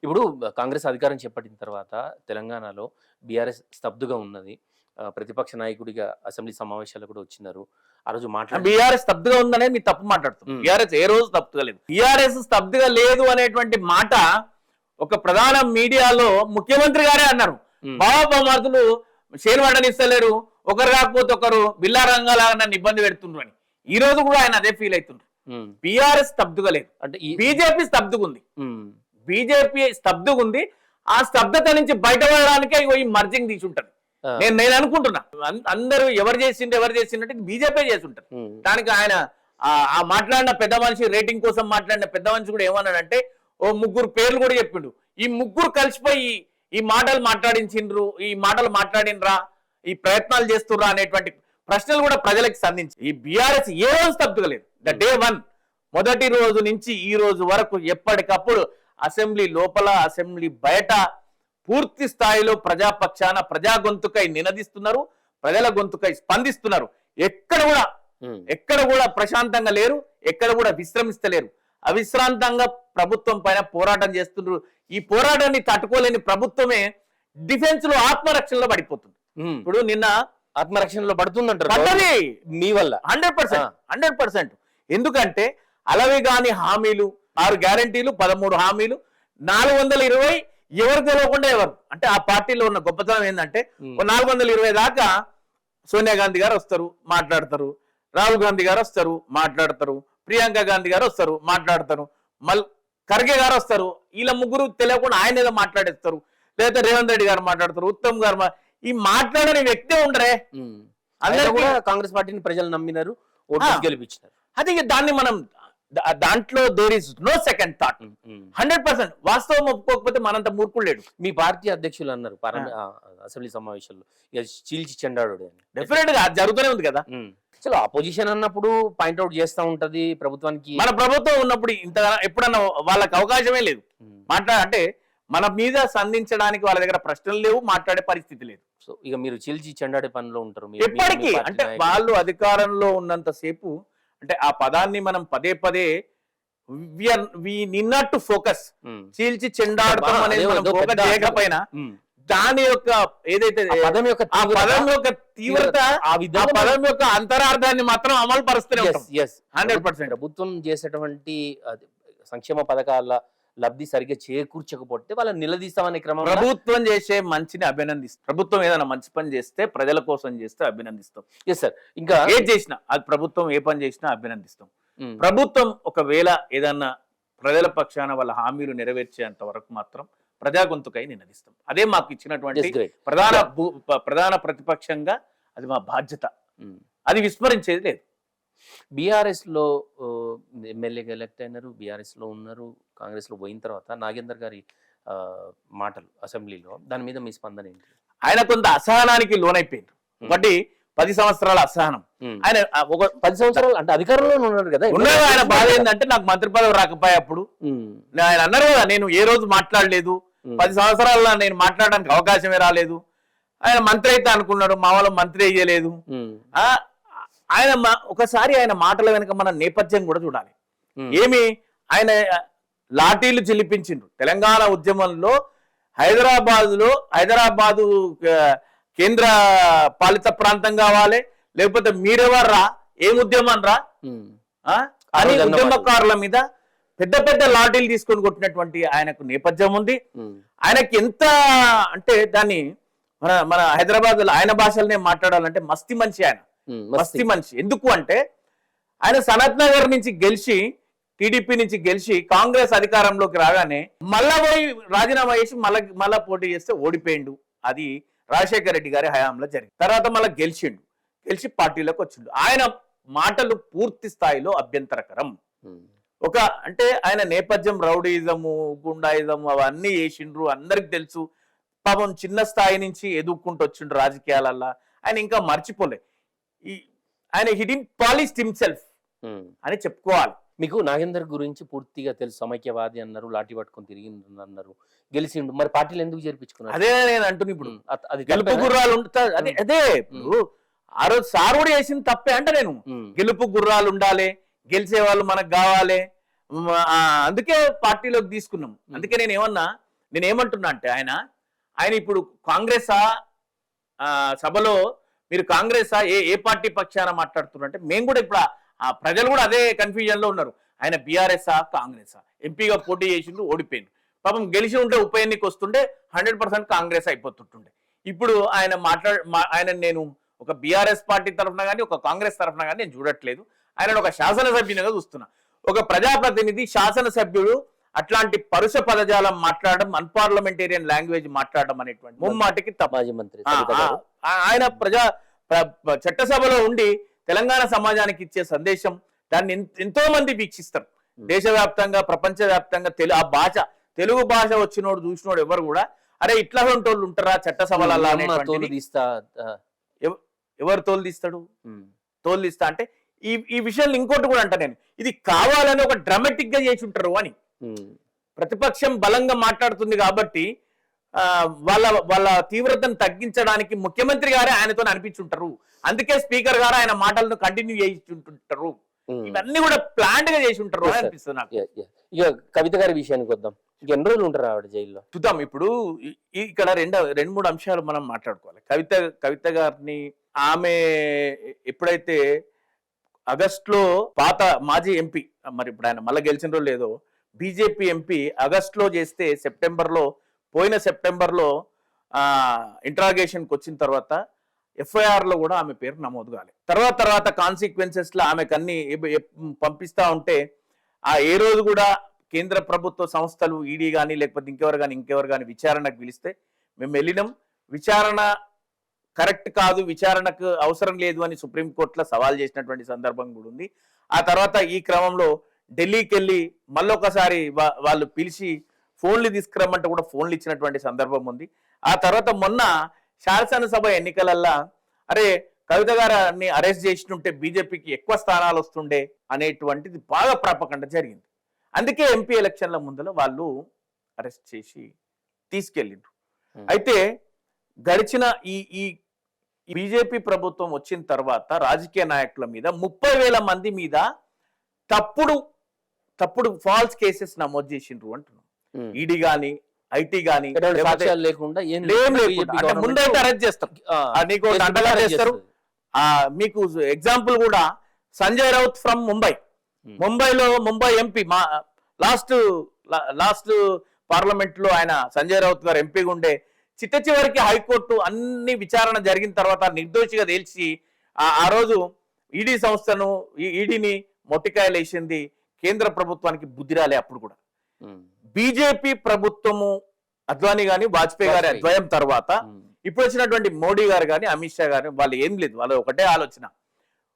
ఇప్పుడు కాంగ్రెస్ అధికారం చేపట్టిన తర్వాత తెలంగాణలో బీఆర్ఎస్ స్తబ్దుగా ఉన్నది. ప్రతిపక్ష నాయకుడిగా అసెంబ్లీ సమావేశాలు కూడా వచ్చినారు. ఆ రోజు బీఆర్ఎస్ స్తబ్దుగా ఉందనే మీరు తప్పు మాట్లాడుతున్నారు. బీఆర్ఎస్ ఏ రోజు స్తబ్దుగా లేదు. బీఆర్ఎస్ స్తబ్దుగా లేదు అనేటువంటి మాట ఒక ప్రధాన మీడియాలో ముఖ్యమంత్రి గారే అన్నారు. బాబామార్దులు షేర్ వాడనిస్తలేరు, ఒకరు కాకపోతే ఒకరు బిల్లా రంగాలాగా నన్ను ఇబ్బంది పెడుతుండ్రు అని ఈ రోజు కూడా ఆయన అదే ఫీల్ అవుతుండ్రు. బీఆర్ఎస్ స్తబ్దుగా లేదు, అంటే బీజేపీ స్తబ్దుగా ఉంది. బీజేపీ స్తబ్దుగా ఉంది. ఆ స్తబ్దత నుంచి బయటపడడానికే ఈ మర్జింగ్ తీసుంటారు. నేను అనుకుంటున్నా అందరూ ఎవరు చేసిండే బీజేపీ చేసి ఉంటారు. దానికి ఆయన ఆ మాట్లాడిన పెద్ద మనిషి, రేటింగ్ కోసం మాట్లాడిన పెద్ద మనిషి కూడా ఏమన్నాడంటే ఓ 3 పేర్లు కూడా చెప్పిండు. ఈ 3 కలిసిపోయి ఈ మాటలు మాట్లాడించిండ్రు, ఈ మాటలు మాట్లాడినరా, ఈ ప్రయత్నాలు చేస్తుర్రా అనేటువంటి ప్రశ్నలు కూడా ప్రజలకు సంధించి ఈ బీఆర్ఎస్ ఏ రోజు స్తబ్దుగా లేదు. డే 1 మొదటి రోజు నుంచి ఈ రోజు వరకు ఎప్పటికప్పుడు అసెంబ్లీ లోపల, అసెంబ్లీ బయట పూర్తి స్థాయిలో ప్రజాపక్షాన, ప్రజా గొంతుకై నినదిస్తున్నారు, ప్రజల గొంతుకై స్పందిస్తున్నారు. ఎక్కడ కూడా ప్రశాంతంగా లేరు, ఎక్కడ కూడా విశ్రమిస్తలేరు. అవిశ్రాంతంగా ప్రభుత్వం పైన పోరాటం చేస్తున్నారు. ఈ పోరాటాన్ని తట్టుకోలేని ప్రభుత్వమే డిఫెన్స్ లో ఆత్మరక్షణలో పడిపోతుంది. ఇప్పుడు నిన్న ఆత్మరక్షణలో పడుతుందంటారు మీ వల్ల 100%. ఎందుకంటే అలవి కాని హామీలు, 6 గ్యారంటీలు, 13 హామీలు, 420 ఎవరు తెలియకుండా ఎవరు. అంటే ఆ పార్టీలో ఉన్న గొప్పతనం ఏంటంటే 420 దాకా సోనియా గాంధీ గారు వస్తారు, మాట్లాడతారు, రాహుల్ గాంధీ గారు వస్తారు, మాట్లాడతారు, ప్రియాంక గాంధీ గారు వస్తారు, మాట్లాడతారు, ఖర్గే గారు వస్తారు. వీళ్ళ ముగ్గురు తెలియకుండా ఆయన ఏదో మాట్లాడేస్తారు, లేదా రేవంత్ రెడ్డి గారు మాట్లాడతారు, ఉత్తమ్ గారు. ఈ మాట్లాడని వ్యక్తే ఉండరే. అందరూ కూడా కాంగ్రెస్ పార్టీని ప్రజలు నమ్మినారు, ఓట్లు గెలిపించినారు. అది దాన్ని మనం దాంట్లో there is no second thought. 100% వాస్తవం ఒప్పుకోకపోతే మనంత మూర్ఖుడు లేడు. మీ పార్టీ అధ్యక్షులు అన్నారు అసెంబ్లీ సమావేశాల్లో చీల్చి చెండాడు. డెఫినెట్ గా జరుగుతూనే ఉంది కదా. చలో అపోజిషన్ అన్నప్పుడు పాయింట్అవుట్ చేస్తూ ఉంటది ప్రభుత్వానికి. మన ప్రభుత్వం ఉన్నప్పుడు ఇంత ఎప్పుడన్నా వాళ్ళకి అవకాశమే లేదు అంటే మన మీద సంధించడానికి వాళ్ళ దగ్గర ప్రశ్నలు లేవు, మాట్లాడే పరిస్థితి లేదు. సో ఇక మీరు చీల్చి చెండాడే పనిలో ఉంటారు ఎప్పటికీ. అంటే వాళ్ళు అధికారంలో ఉన్నంత సేపు, అంటే ఆ పదాన్ని మనం పదే ఫోకస్ చీల్చి చెండాడటం అనేది మనం ఫోకస్ చేయకపోయినా దాని యొక్క ఏదైతే పదం యొక్క తీవ్రత, ఆ పదం యొక్క అంతరార్థాన్ని మాత్రం అమలు పరుస్తూనే ఉంటాం. 100%. ప్రభుత్వం చేసేటువంటి సంక్షేమ పథకాల లబ్ధి సరిగ్గా చేకూర్చకపోతే వాళ్ళని నిలదీస్తామనే క్రమం. ప్రభుత్వం చేసే మంచిని అభినందిస్తాం. ప్రభుత్వం ఏదైనా మంచి పని చేస్తే, ప్రజల కోసం చేస్తే అభినందిస్తాం. Yes sir. ఇంకా ఏది చేసినా, అది ప్రభుత్వం ఏ పని చేసినా అభినందిస్తాం. ప్రభుత్వం ఒకవేళ ఏదన్నా ప్రజల పక్షాన వాళ్ళ హామీలు నెరవేర్చేంత వరకు మాత్రం ప్రజా గొంతుకై నినదిస్తాం. అదే మాకు ఇచ్చినటువంటి ప్రధాన ప్రతిపక్షంగా అది మా బాధ్యత. అది విస్మరించేది లేదు. బీఆర్ఎస్ లో ఎమ్మెల్యేగా ఎలక్ట్ అయినారు, బీఆర్ఎస్ లో ఉన్నారు, కాంగ్రెస్ లో పోయిన తర్వాత నాగేందర్ గారి మాటలు అసెంబ్లీలో, దాని మీద మీ స్పందన ఏంటి? ఆయన కొంత అసహనానికి లోనైపోయింది. ఒకటి 10 సంవత్సరాల అసహనం. ఆయన ఒక 10 సంవత్సరాలు అంటే అధికారంలో ఉన్నారు కదా, ఉన్నాడు. ఆయన బాధ ఏంటంటే నాకు మంత్రి పదవి రాకపోయా అప్పుడు. ఆయన అన్నారు కదా, నేను ఏ రోజు మాట్లాడలేదు, 10 సంవత్సరాల్లో నేను మాట్లాడడానికి అవకాశమే రాలేదు. ఆయన మంత్రి అయితే అనుకున్నాడు, మా వాళ్ళు మంత్రి అయ్యలేదు. ఆయన ఒకసారి ఆయన మాటల వెనుక మన నేపథ్యం కూడా చూడాలి. ఏమి ఆయన లాఠీలు చిలిపించిండ్రు తెలంగాణ ఉద్యమంలో. హైదరాబాదు కేంద్ర పాలిత ప్రాంతం కావాలి, లేకపోతే మీరెవర్రా, ఏం ఉద్యమం రా అని ఉద్యమకారుల మీద పెద్ద పెద్ద లాఠీలు తీసుకొని కొట్టినటువంటి ఆయనకు నేపథ్యం ఉంది. ఆయనకి ఎంత అంటే దాన్ని మన హైదరాబాద్ లో ఆయన భాషలనే మాట్లాడాలంటే మస్తి మనిషి. ఆయన మస్తి మనిషి. ఎందుకు అంటే ఆయన సనత్ నగర్ నుంచి గెలిచి, టీడీపీ నుంచి గెలిచి కాంగ్రెస్ అధికారంలోకి రాగానే మళ్ళా పోయి రాజీనామా చేసి మళ్ళా పోటీ చేస్తే ఓడిపోయిండు. అది రాజశేఖర రెడ్డి గారి హయాంలో జరిగింది. తర్వాత మళ్ళీ గెలిచి పార్టీలోకి వచ్చిండు. ఆయన మాటలు పూర్తి స్థాయిలో అభ్యంతరకరం. అంటే ఆయన నేపథ్యం రౌడీయిజము, గుండాయిజము అవన్నీ చేసిండ్రు, అందరికి తెలుసు. పాపం చిన్న స్థాయి నుంచి ఎదుక్కుంటూ వచ్చిండ్రు రాజకీయాలల్లో. ఆయన ఇంకా మర్చిపోలే. ఆయన హి డిడ్ంట్ పాలిష్ హిమ్సెల్ఫ్ అని చెప్పుకోవాలి. మీకు నాగేందర్ గురించి పూర్తిగా తెలుసు, సమైక్యవాది అన్నారు, లాఠీ పట్టుకొని తిరిగిండు అన్నారు, గెలిచిండు. మరి పార్టీలు ఎందుకు చేర్పించుకున్నారు? అదే నేను అంటున్నా. ఇప్పుడు అది గెలుపు గుర్రాలు ఉంటాయి. అదే ఇప్పుడు ఆ రోజు సార్ కూడా చేసింది తప్పే అంటే నేను గెలుపు గుర్రాలు ఉండాలి, గెలిచే వాళ్ళు మనకు కావాలి, అందుకే పార్టీలోకి తీసుకున్నాం. అందుకే నేనేమంటున్నా అంటే ఆయన ఇప్పుడు కాంగ్రెసా సభలో మీరు కాంగ్రెసా ఏ పార్టీ పక్షాన మాట్లాడుతున్నారు అంటే మేము కూడా ఇప్పుడు ప్రజలు కూడా అదే కన్ఫ్యూజన్ లో ఉన్నారు. ఆయన బీఆర్ఎస్ఆ కాంగ్రెసా, ఎంపీగా పోటీ చేసిండు, ఓడిపోయిండు. పాపం గెలిచి ఉంటే ఉప ఎన్నిక వస్తుండే 100% కాంగ్రెస్ అయిపోతుంటుండే. ఇప్పుడు ఆయన నేను ఒక బీఆర్ఎస్ పార్టీ తరఫున కానీ ఒక కాంగ్రెస్ తరఫున కానీ నేను చూడట్లేదు. ఆయన ఒక శాసనసభ్యునిగా చూస్తున్నా. ఒక ప్రజాప్రతినిధి, శాసనసభ్యుడు అట్లాంటి పరుష పదజాలం మాట్లాడడం, అన్పార్లమెంటేరియన్ లాంగ్వేజ్ మాట్లాడడం అనేటువంటి ముమ్మాటికి మాజీ మంత్రి ఆయన చట్టసభలో ఉండి తెలంగాణ సమాజానికి ఇచ్చే సందేశం, దాన్ని ఎంతో మంది వీక్షిస్తారు దేశవ్యాప్తంగా, ప్రపంచవ్యాప్తంగా. తెలుగు భాష వచ్చినోడు చూసినోడు ఎవరు కూడా అరే ఇట్లా వాళ్ళు ఉంటారా చట్టసభలలో, ఎవరు తోలు తీస్తాడు? తోలు తీస్తా అంటే ఈ విషయాలు ఇంకోటి కూడా అంట నేను, ఇది కావాలని ఒక డ్రామాటిక్ గా చేసి ఉంటారు అని. ప్రతిపక్షం బలంగా మాట్లాడుతుంది కాబట్టి వాళ్ళ తీవ్రతను తగ్గించడానికి ముఖ్యమంత్రి గారే ఆయనతో అనిపించుంటారు. అందుకే స్పీకర్ గారు ఆయన మాటలను కంటిన్యూ చేస్తుంటారు. ఇవన్నీ కూడా ప్లాంట్ గా చేసి ఉంటారు అని అనిపిస్తుంది నాకు. ఇక కవిత గారి విషయానికి వద్దాం. ఎన్ని రోజులు ఉంటారు ఆవిడ జైల్లో? చూద్దాం. ఇప్పుడు ఇక్కడ రెండు మూడు అంశాలు మనం మాట్లాడుకోవాలి. కవిత గారిని ఆమె ఎప్పుడైతే ఆగస్టులో పాత మాజీ ఎంపీ, మరి ఇప్పుడు ఆయన మళ్ళీ గెలిచిన లేదో, బీజేపీ ఎంపీ ఆగస్టులో చేస్తే పోయిన సెప్టెంబర్లో ఇంట్రాగేషన్కి వచ్చిన తర్వాత ఎఫ్ఐఆర్ లో కూడా ఆమె పేరు నమోదు కాలేదు. తర్వాత కాన్సిక్వెన్సెస్ లో ఆమెకు అన్ని పంపిస్తా ఉంటే ఏ రోజు కూడా కేంద్ర ప్రభుత్వ సంస్థలు ఈడీ కానీ లేకపోతే ఇంకెవరు కానీ విచారణకు పిలిస్తే మేము వెళ్ళినాం. విచారణ కరెక్ట్ కాదు, విచారణకు అవసరం లేదు అని సుప్రీంకోర్టులో సవాల్ చేసినటువంటి సందర్భం కూడా ఉంది. ఆ తర్వాత ఈ క్రమంలో ఢిల్లీకి వెళ్ళి మళ్ళొకసారి వాళ్ళు పిలిచి ఫోన్లు తీసుకురమ్మంటే కూడా ఫోన్లు ఇచ్చినటువంటి సందర్భం ఉంది. ఆ తర్వాత మొన్న శాసనసభ ఎన్నికలల్లా అరే కవిత గారిని అరెస్ట్ చేసినట్టే బీజేపీకి ఎక్కువ స్థానాలు వస్తుండే అనేటువంటిది బాగా ప్రాపకండ జరిగింది. అందుకే ఎంపీ ఎలక్షన్ల ముందర వాళ్ళు అరెస్ట్ చేసి తీసుకెళ్ళిండ్రు. అయితే గడిచిన ఈ బీజేపీ ప్రభుత్వం వచ్చిన తర్వాత రాజకీయ నాయకుల మీద 30,000 మంది మీద తప్పుడు ఫాల్స్ కేసెస్ నమోదు చేసిండ్రు అంటున్నాం. ఈడీ గాని ఐటీ గాని లేకుండా ముందైతే అరెస్ట్ చేస్తాం, నీకు చేస్తారు. మీకు ఎగ్జాంపుల్ కూడా Sanjay Raut from Mumbai MP last parliament లో ఆయన సంజయ్ రౌత్ గారు ఎంపీగా ఉండే చివరికి హైకోర్టు అన్ని విచారణ జరిగిన తర్వాత నిర్దోషిగా తేల్చి ఆ రోజు ఈడీని మొట్టికాయలు వేసింది కేంద్ర ప్రభుత్వానికి బుద్ధి రాలే. అప్పుడు కూడా బీజేపీ ప్రభుత్వము అద్వానీ గాని వాజ్పేయి గారి అద్వయం తర్వాత ఇప్పుడు వచ్చినటువంటి మోడీ గారు కానీ అమిత్ షా గారు వాళ్ళు ఏం లేదు, వాళ్ళు ఒకటే ఆలోచన,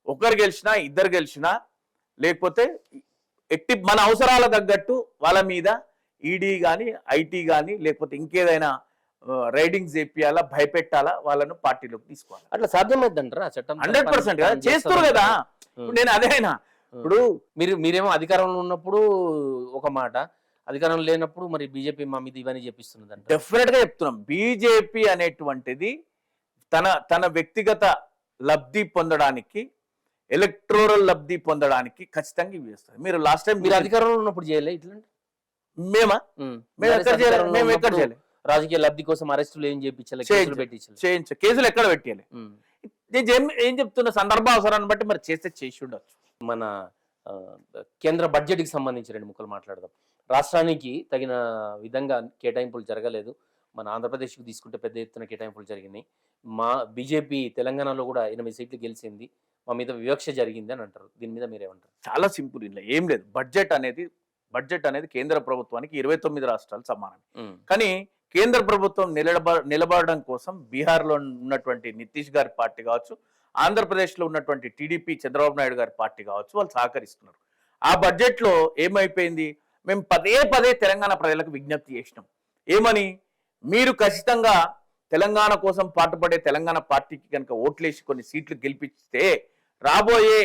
ఒకరు గెలిచినా ఇద్దరు గెలిచినా లేకపోతే మన అవసరాల తగ్గట్టు వాళ్ళ మీద ఈడీ కానీ ఐటీ కానీ లేకపోతే ఇంకేదైనా రైడింగ్స్ చేపియాలా, భయపెట్టాలా, వాళ్ళను పార్టీలోకి తీసుకోవాలి. అట్లా సాధ్యమైందంటారా ఆ చట్టం? 100% కదా చేస్తారు కదా. ఇప్పుడు నేను అదేనా ఇప్పుడు మీరేమో అధికారంలో ఉన్నప్పుడు ఒక మాట, అధికారంలో లేనప్పుడు మరి బీజేపీ మా మీద ఇవన్నీ చేపిస్తున్నదంట. డెఫినెట్ గా చెప్తున్నాం, బీజేపీ అనేటువంటిది తన వ్యక్తిగత లబ్ధి పొందడానికి, ఎలక్టోరల్ లబ్ధి పొందడానికి ఖచ్చితంగా ఇవి చేస్తారు. మీరు లాస్ట్ టైం మీరు అధికారంలో ఉన్నప్పుడు చేయలే ఇట్లాంటి? మేము ఎక్కడ చేయలేదు. రాజకీయ లబ్ధి కోసం అరెస్టులు ఏం చేయించాలి, కేసులు పెట్టించాలి, కేసులు ఎక్కడ పెట్టాలి? ఏం చెప్తున్న సందర్భ అవసరాన్ని బట్టి మరి చేస్తే చేసి ఉండొచ్చు. మన కేంద్ర బడ్జెట్ కి సంబంధించి 2 ముక్కలు మాట్లాడదాం. రాష్ట్రానికి తగిన విధంగా కేటాయింపులు జరగలేదు. మన ఆంధ్రప్రదేశ్కి తీసుకుంటే పెద్ద ఎత్తున కేటాయింపులు జరిగినాయి. మా బీజేపీ తెలంగాణలో కూడా 8 సీట్లు గెలిచింది, మా మీద వివక్ష జరిగింది అని అంటారు. దీని మీద మీరేమంటారు? చాలా సింపుల్, ఇలా ఏం లేదు. బడ్జెట్ అనేది కేంద్ర ప్రభుత్వానికి 29 రాష్ట్రాలు సమానం. కానీ కేంద్ర ప్రభుత్వం నిలబడడం కోసం బీహార్లో ఉన్నటువంటి నితీష్ గారి పార్టీ కావచ్చు, ఆంధ్రప్రదేశ్లో ఉన్నటువంటి టీడీపీ చంద్రబాబు నాయుడు గారి పార్టీ కావచ్చు, వాళ్ళు సహకరిస్తున్నారు. ఆ బడ్జెట్లో ఏమైపోయింది, మేము పదే తెలంగాణ ప్రజలకు విజ్ఞప్తి చేసినాం. ఏమని? మీరు ఖచ్చితంగా తెలంగాణ కోసం పాటుపడే తెలంగాణ పార్టీకి కనుక ఓట్లేసి కొన్ని సీట్లు గెలిపిస్తే రాబోయే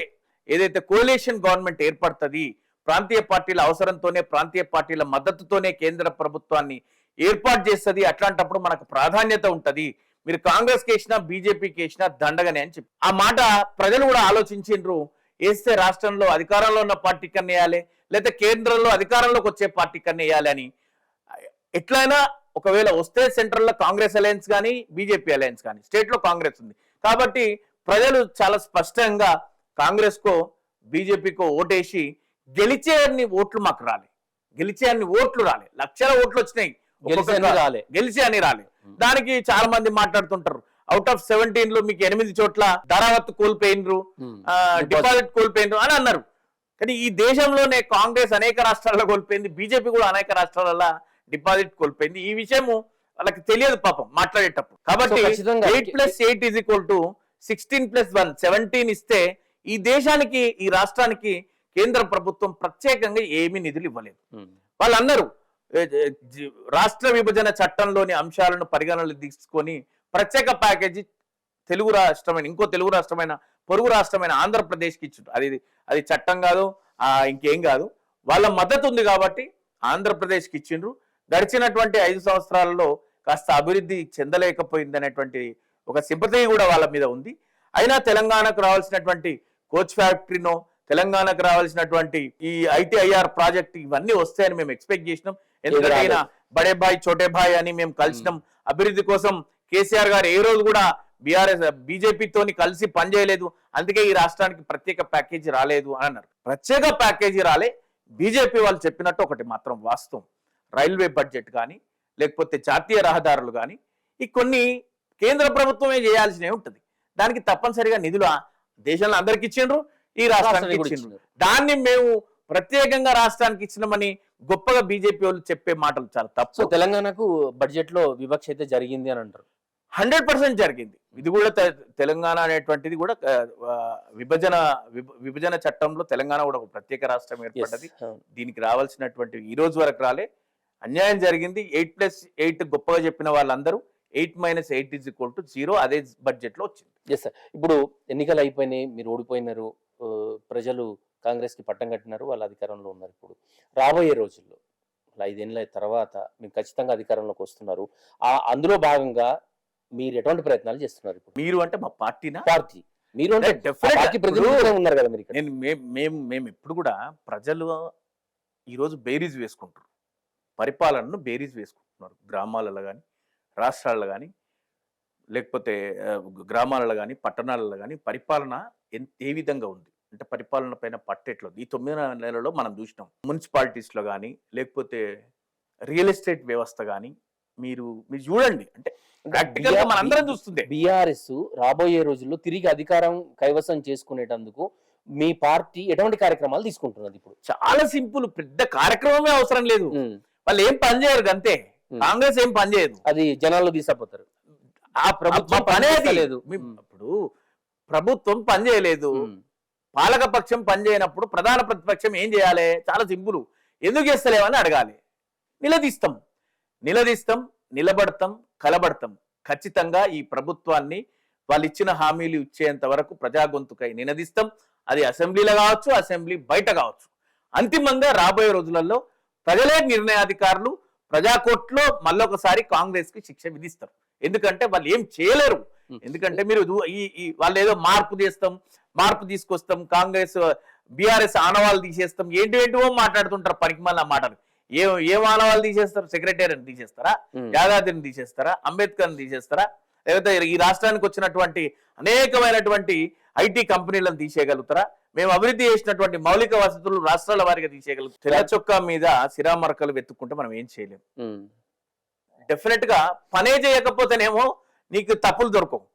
ఏదైతే కోalition గవర్నమెంట్ ఏర్పడుతుంది, ప్రాంతీయ పార్టీల అవసరంతోనే, ప్రాంతీయ పార్టీల మద్దతుతోనే కేంద్ర ప్రభుత్వాన్ని ఏర్పాటు చేస్తుంది. అట్లాంటప్పుడు మనకు ప్రాధాన్యత ఉంటది. మీరు కాంగ్రెస్కి వేసినా బీజేపీకి వేసినా దండగనే అని చెప్పి ఆ మాట ప్రజలు కూడా ఆలోచించిండ్రు. వేస్తే రాష్ట్రంలో అధికారంలో ఉన్న పార్టీ కన్నా వేయాలి, లేదా కేంద్రంలో అధికారంలోకి వచ్చే పార్టీ కన్నా వేయాలి అని. ఎట్లయినా ఒకవేళ వస్తే సెంట్రల్లో కాంగ్రెస్ అలయన్స్ కానీ, బీజేపీ అలయన్స్ కానీ, స్టేట్లో కాంగ్రెస్ ఉంది కాబట్టి ప్రజలు చాలా స్పష్టంగా కాంగ్రెస్కో బీజేపీకో ఓటేసి గెలిచే అన్ని ఓట్లు మాకు రాలే, గెలిచే అన్ని ఓట్లు రాలే, లక్షల ఓట్లు వచ్చినాయి, గెలిచే అని రాలే. దానికి చాలా మంది మాట్లాడుతుంటారు, అవుట్ ఆఫ్ 17 లో మీకు 8 చోట్ల ధరావత్తు కోల్పోయినరు, డిపాజిట్ కోల్పోయినరు అని అన్నారు. కానీ ఈ దేశంలోనే కాంగ్రెస్ అనేక రాష్ట్రాల్లో కోల్పోయింది, బీజేపీ కూడా అనేక రాష్ట్రాలలో డిపాజిట్ కోల్పోయింది. ఈ విషయము వాళ్ళకి తెలియదు పాపం మాట్లాడేటప్పుడు. కాబట్టి 8+8 = 16+1 17 ఇస్తే ఈ దేశానికి, ఈ రాష్ట్రానికి కేంద్ర ప్రభుత్వం ప్రత్యేకంగా ఏమీ నిధులు ఇవ్వలేదు. వాళ్ళందరూ రాష్ట్ర విభజన చట్టంలోని అంశాలను పరిగణనలు తీసుకొని ప్రత్యేక ప్యాకేజీ ఇంకో తెలుగు రాష్ట్రమైన పొరుగు రాష్ట్రమైన ఆంధ్రప్రదేశ్కి ఇచ్చిండ్రు. అది చట్టం కాదు, ఇంకేం కాదు, వాళ్ళ మద్దతు ఉంది కాబట్టి ఆంధ్రప్రదేశ్కి ఇచ్చిండ్రు. గడిచినటువంటి 5 సంవత్సరాలలో కాస్త అభివృద్ధి చెందలేకపోయింది అనేటువంటి ఒక సింపతి కూడా వాళ్ళ మీద ఉంది. అయినా తెలంగాణకు రావాల్సినటువంటి కోచ్ ఫ్యాక్టరీనో, తెలంగాణకు రావాల్సినటువంటి ఈ ITIR ప్రాజెక్ట్ ఇవన్నీ వస్తాయని మేము ఎక్స్పెక్ట్ చేసినాం. ఎందుకంటే ఆయన బడే భాయ్ చోటే భాయ్ అని మేము కలిసినాం. అభివృద్ధి కోసం కేసీఆర్ గారు ఏ రోజు కూడా బీజేపీతోని కలిసి పనిచేయలేదు, అందుకే ఈ రాష్ట్రానికి ప్రత్యేక ప్యాకేజీ రాలేదు అని అన్నారు. ప్రత్యేక ప్యాకేజీ రాలే. బీజేపీ వాళ్ళు చెప్పినట్టు ఒకటి మాత్రం వాస్తవం, రైల్వే బడ్జెట్ కానీ, లేకపోతే జాతీయ రహదారులు కానీ, ఈ కొన్ని కేంద్ర ప్రభుత్వమే చేయాల్సినవి ఉంటుంది. దానికి తప్పనిసరిగా నిధులు దేశంలో అందరికి ఇచ్చిండ్రు, ఈ రాష్ట్రానికి ఇచ్చిండ్రు. దాన్ని మేము ప్రత్యేకంగా రాష్ట్రానికి ఇచ్చినామని గొప్పగా బీజేపీ వాళ్ళు చెప్పే మాటలు చాలా తప్పు. తెలంగాణకు బడ్జెట్ లో వివక్ష అయితే జరిగింది అని అంటారు. 100% జరిగింది. ఇది కూడా తెలంగాణ అనేటువంటిది కూడా విభజన చట్టంలో తెలంగాణ కూడా ఒక ప్రత్యేక రాష్ట్రం ఏర్పడ్డది. దీనికి రావాల్సినటువంటి ఈ రోజు వరకు రాలే, అన్యాయం జరిగింది. 8+8 గొప్పగా చెప్పిన వాళ్ళందరూ 8-8 = 0 అదే బడ్జెట్ లో వచ్చింది. Yes sir. ఇప్పుడు ఎన్నికలు అయిపోయినాయి, మీరు ఓడిపోయినారు, ప్రజలు కాంగ్రెస్ కి పట్టం కట్టినారు, వాళ్ళ అధికారంలో ఉన్నారు. ఇప్పుడు రాబోయే రోజుల్లో 5 ఏళ్ల తర్వాత మీరు ఖచ్చితంగా అధికారంలోకి వస్తున్నారు. అందులో భాగంగా మీరు ఎటువంటి ప్రయత్నాలు చేస్తున్నారు? ఇప్పుడు మీరు అంటే మా పార్టీనా? పార్టీ మీరు అంటే పార్టీ ప్రతినిధులుగా ఉన్నారు కదా మీరు. మేము ఎప్పుడు కూడా ప్రజలు ఈరోజు బేరీజ్ వేసుకుంటారు, పరిపాలనను బేరీజ్ వేసుకుంటున్నారు. గ్రామాలలో కానీ, రాష్ట్రాలలో కానీ, లేకపోతే గ్రామాలలో కానీ, పట్టణాలలో కానీ పరిపాలన ఏ విధంగా ఉంది అంటే పరిపాలన పైన పట్టేట్లో ఈ 9 నెలల్లో మనం చూసినాం. మున్సిపాలిటీస్లో కానీ, లేకపోతే రియల్ ఎస్టేట్ వ్యవస్థ కానీ మీరు చూడండి. అంటే ప్రాక్టికల్ గా మనందరం చూస్తుంది. బీఆర్ఎస్ రాబోయే రోజుల్లో తిరిగి అధికారం కైవసం చేసుకునేటందుకు మీ పార్టీ ఎటువంటి కార్యక్రమాలు తీసుకుంటున్నది? ఇప్పుడు చాలా సింపుల్, పెద్ద కార్యక్రమమే అవసరం లేదు. వాళ్ళు ఏం పని చేయరు అంతే. కాంగ్రెస్ ఏం పని చేయదు, అది జనాల్లో తీసుకుపోతారు. ఆ ప్రభుత్వం పనే లేదు. ఇప్పుడు ప్రభుత్వం పని చేయలేదు, పాలక పక్షం పని చేయనప్పుడు ప్రధాన ప్రతిపక్షం ఏం చేయాలి? చాలా సింపుల్, ఎందుకు చేస్తలేవని అడగాలి. నిలదీస్తాం, నిలబడతాం, కలబడతాం. ఖచ్చితంగా ఈ ప్రభుత్వాన్ని వాళ్ళు ఇచ్చిన హామీలు ఇచ్చేంత వరకు ప్రజా గొంతుకై నినదిస్తాం. అది అసెంబ్లీలో కావచ్చు, అసెంబ్లీ బయట కావచ్చు. అంతిమంగా రాబోయే రోజులలో ప్రజలే నిర్ణయాధికారులు. ప్రజాకోర్టులో మళ్ళొకసారి కాంగ్రెస్ కి శిక్ష విధిస్తారు. ఎందుకంటే వాళ్ళు ఏం చేయలేరు. ఎందుకంటే మీరు వాళ్ళు ఏదో మార్పు తీసుకొస్తాం, కాంగ్రెస్ బీఆర్ఎస్ ఆనవాళ్ళు తీసేస్తాం, ఏంటివో మాట్లాడుతుంటారు పనికిమాలిన మాటలు. ఏం ఆనవాళ్ళు తీసేస్తారు? సెక్రటేరియట్ తీసేస్తారా? యాదాద్రిని తీసేస్తారా? అంబేద్కర్ని తీసేస్తారా? లేకపోతే ఈ రాష్ట్రానికి వచ్చినటువంటి అనేకమైనటువంటి ఐటీ కంపెనీలను తీసేయగలుగుతారా? మేము అభివృద్ధి చేసినటువంటి మౌలిక వసతులు రాష్ట్రాల వారిగా తీసేయగలుగుతాం. తెల్ల చొక్కా మీద సిరామరకలు వెతుక్కుంటే మనం ఏం చేయలేం. డెఫినెట్ గా పనే చేయకపోతేనేమో నీకు తప్పులు దొరకవు.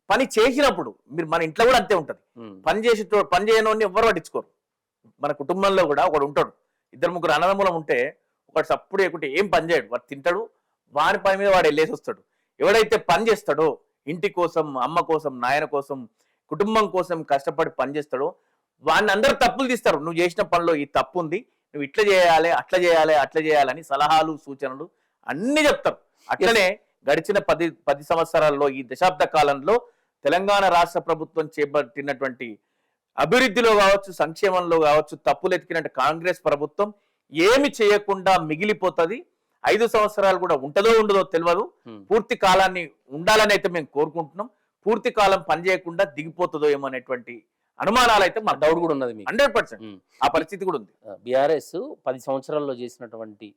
పని చేసినప్పుడు మన ఇంట్లో కూడా అంతే ఉంటది. పని చేయనోడిని ఎవరు పట్టించుకోరు. మన కుటుంబంలో కూడా ఒకడు ఉంటాడు, 2-3 అన్నదమ్ములం ఉంటే ఒకటి సప్పుడు ఎక్కుంటే ఏం పని చేయడు. వాడు తింటాడు, వాని పని మీద వాడు వెళ్ళేసి వస్తాడు. ఎవడైతే పని చేస్తాడో, ఇంటి కోసం, అమ్మ కోసం, నాయన కోసం, కుటుంబం కోసం కష్టపడి పని చేస్తాడో వాడిని అందరూ తప్పులు తీస్తారు. నువ్వు చేసిన పనిలో ఈ తప్పు ఉంది, నువ్వు ఇట్లా చేయాలి, అట్లా చేయాలని సలహాలు, సూచనలు అన్ని చెప్తారు. అట్లనే గడిచిన 10 సంవత్సరాల్లో, ఈ దశాబ్ద కాలంలో తెలంగాణ రాష్ట్ర ప్రభుత్వం చేపట్టినటువంటి అభివృద్ధిలో కావచ్చు, సంక్షేమంలో కావచ్చు, తప్పులు ఎతికినట్టు కాంగ్రెస్ ప్రభుత్వం ఏమి చేయకుండా మిగిలిపోతుంది. 5 సంవత్సరాలు కూడా ఉంటదో ఉండదో తెలియదు. పూర్తి కాలాన్ని ఉండాలని అయితే మేము కోరుకుంటున్నాం. పూర్తి కాలం పనిచేయకుండా దిగిపోతుందో ఏమో అనేటువంటి అనుమానాలు అయితే మా డౌట్ కూడా ఉన్నది. 100% ఆ పరిస్థితి కూడా ఉంది. బీఆర్ఎస్ 10 సంవత్సరాల్లో చేసినటువంటి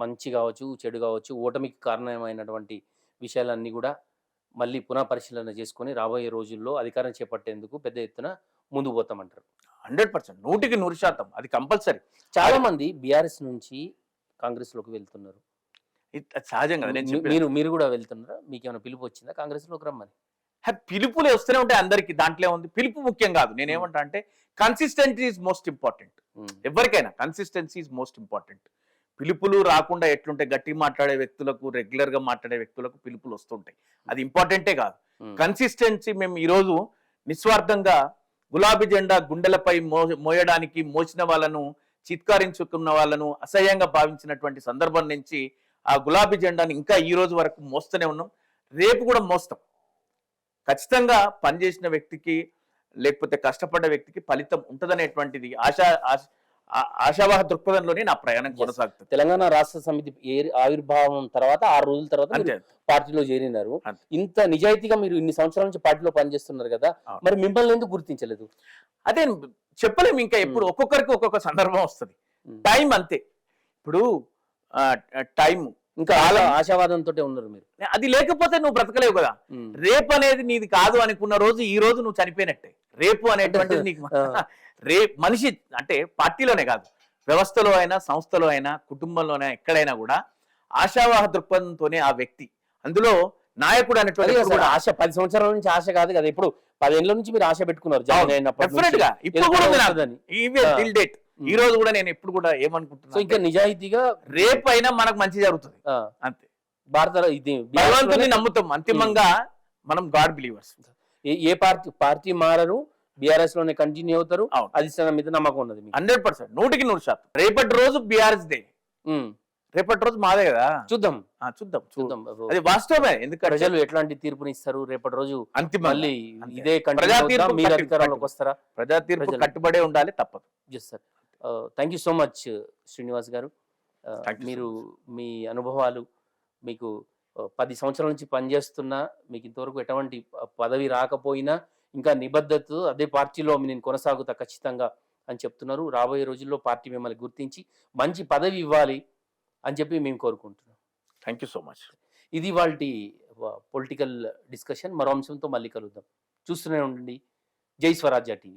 మంచి కావచ్చు, చెడు కావచ్చు, ఓటమికి కారణమైనటువంటి విషయాలన్నీ కూడా మళ్ళీ పునః పరిశీలన చేసుకొని రాబోయే రోజుల్లో అధికారం చేపట్టేందుకు పెద్ద ఎత్తున ముందుకు పోతామంటారు. 100%, 100% అది కంపల్సరీ. చాలా మంది బీఆర్ఎస్ నుంచి కాంగ్రెస్ లోకి వెళ్తున్నారు. సహజంగా మీరు కూడా వెళ్తున్నారా? మీకు ఏమైనా పిలుపు వచ్చిందా కాంగ్రెస్ లోకి రమ్మని? పిలుపులు వస్తూనే ఉంటాయి అందరికి. దాంట్లో ఉంది, పిలుపు ముఖ్యం కాదు. నేనేమంటా అంటే కన్సిస్టెన్సీ ఈజ్ మోస్ట్ ఇంపార్టెంట్. ఎవరికైనా కన్సిస్టెన్సీ ఈజ్ మోస్ట్ ఇంపార్టెంట్. పిలుపులు రాకుండా ఎట్లుంటే గట్టి మాట్లాడే వ్యక్తులకు, రెగ్యులర్ గా మాట్లాడే వ్యక్తులకు పిలుపులు వస్తుంటాయి. అది ఇంపార్టెంటే కాదు. కన్సిస్టెన్సీ మేము ఈరోజు నిస్వార్థంగా గులాబీ జెండా గుండెలపై మోయడానికి మోసిన వాళ్ళను, చిత్కారించుకున్న వాళ్ళను అసహ్యంగా భావించినటువంటి సందర్భం నుంచి ఆ గులాబీ జెండాని ఇంకా ఈ రోజు వరకు మోస్తూనే ఉన్నాం. రేపు కూడా మోస్తాం. ఖచ్చితంగా పనిచేసిన వ్యక్తికి, లేకపోతే కష్టపడ్డ వ్యక్తికి ఫలితం ఉంటదనేటువంటిది ఆశావాహ దృక్పథంలోనే నా ప్రయాణం కొనసాగుతుంది. తెలంగాణ రాష్ట్ర సమితి ఆవిర్భావం తర్వాత 6 రోజుల తర్వాత పార్టీలో చేరినారు. ఇంత నిజాయితీగా మీరు ఇన్ని సంవత్సరాల నుంచి పార్టీలో పనిచేస్తున్నారు కదా, మరి మిమ్మల్ని ఎందుకు గుర్తించలేదు? అదే చెప్పలేము. ఇంకా ఎప్పుడు ఒక్కొక్కరికి ఒక్కొక్క సందర్భం వస్తుంది. టైం అంతే. ఇప్పుడు టైం ఇంకా ఆశావాదంతో ఉన్నారు మీరు. అది లేకపోతే నువ్వు బ్రతకలేవు కదా. రేపు అనేది నీది కాదు అనుకున్న రోజు ఈ రోజు నువ్వు చనిపోయినట్టే. రేపు అనేటువంటిది నీకు మనిషి అంటే పార్టీలోనే కాదు, వ్యవస్థలో అయినా, సంస్థలో అయినా, కుటుంబంలోనైనా, ఎక్కడైనా కూడా ఆశావాహ దృక్పథంతోనే ఆ వ్యక్తి. అందులో నాయకుడు అనేటువంటి ఆశ 10 సంవత్సరాల నుంచి ఆశ కాదు కదా, ఇప్పుడు 10 ఏళ్ల నుంచి మీరు ఆశ పెట్టుకున్నారు. డెఫినెట్ గా ఇప్పుడు కూడా ఈ రోజు కూడా నేను ఎప్పుడు కూడా ఏమనుకుంటున్నా, ఇంకా నిజాయితీగా రేపు అయినా మనకు మంచి జరుగుతుంది అంతే. భారత భగవంతుని నమ్ముతాం. అంతిమంగా మనం గాడ్ బిలీవర్స్. ఏ పార్టీ మారరు, బీఆర్ఎస్ లోనే కంటిన్యూ అవుతారు. అధిష్టానం మీద నమ్మకం ఉన్నది 100%, 100% రేపటి రోజు బీఆర్ఎస్ డే, రేపటి రోజు మాదే కదా. చూద్దాం. అది వాస్తవమే. ఎందుకంటే ప్రజలు ఎట్లాంటి తీర్పునిస్తారు రేపటి రోజు, అంతిమంగా ఇదే ప్రజా తీర్పులోకి వస్తారా? ప్రజా తీర్పు కట్టుబడే ఉండాలి, తప్పదు. Yes sir, thank you so much Srinivas garu. మీరు మీ అనుభవాలు, మీకు 10 సంవత్సరాల నుంచి పనిచేస్తున్నా, మీకు ఇంతవరకు ఎటువంటి పదవి రాకపోయినా ఇంకా నిబద్ధత అదే పార్టీలో నేను కొనసాగుతా ఖచ్చితంగా అని చెప్తున్నారు. రాబోయే రోజుల్లో పార్టీ మిమ్మల్ని గుర్తించి మంచి పదవి ఇవ్వాలి అని చెప్పి మేము కోరుకుంటున్నాం. Thank you so much. ఇది వాళ్ళ పొలిటికల్ డిస్కషన్. మరో అంశంతో మళ్ళీ కలుద్దాం. చూస్తూనే ఉండండి జై స్వరాజ్య టీవీ.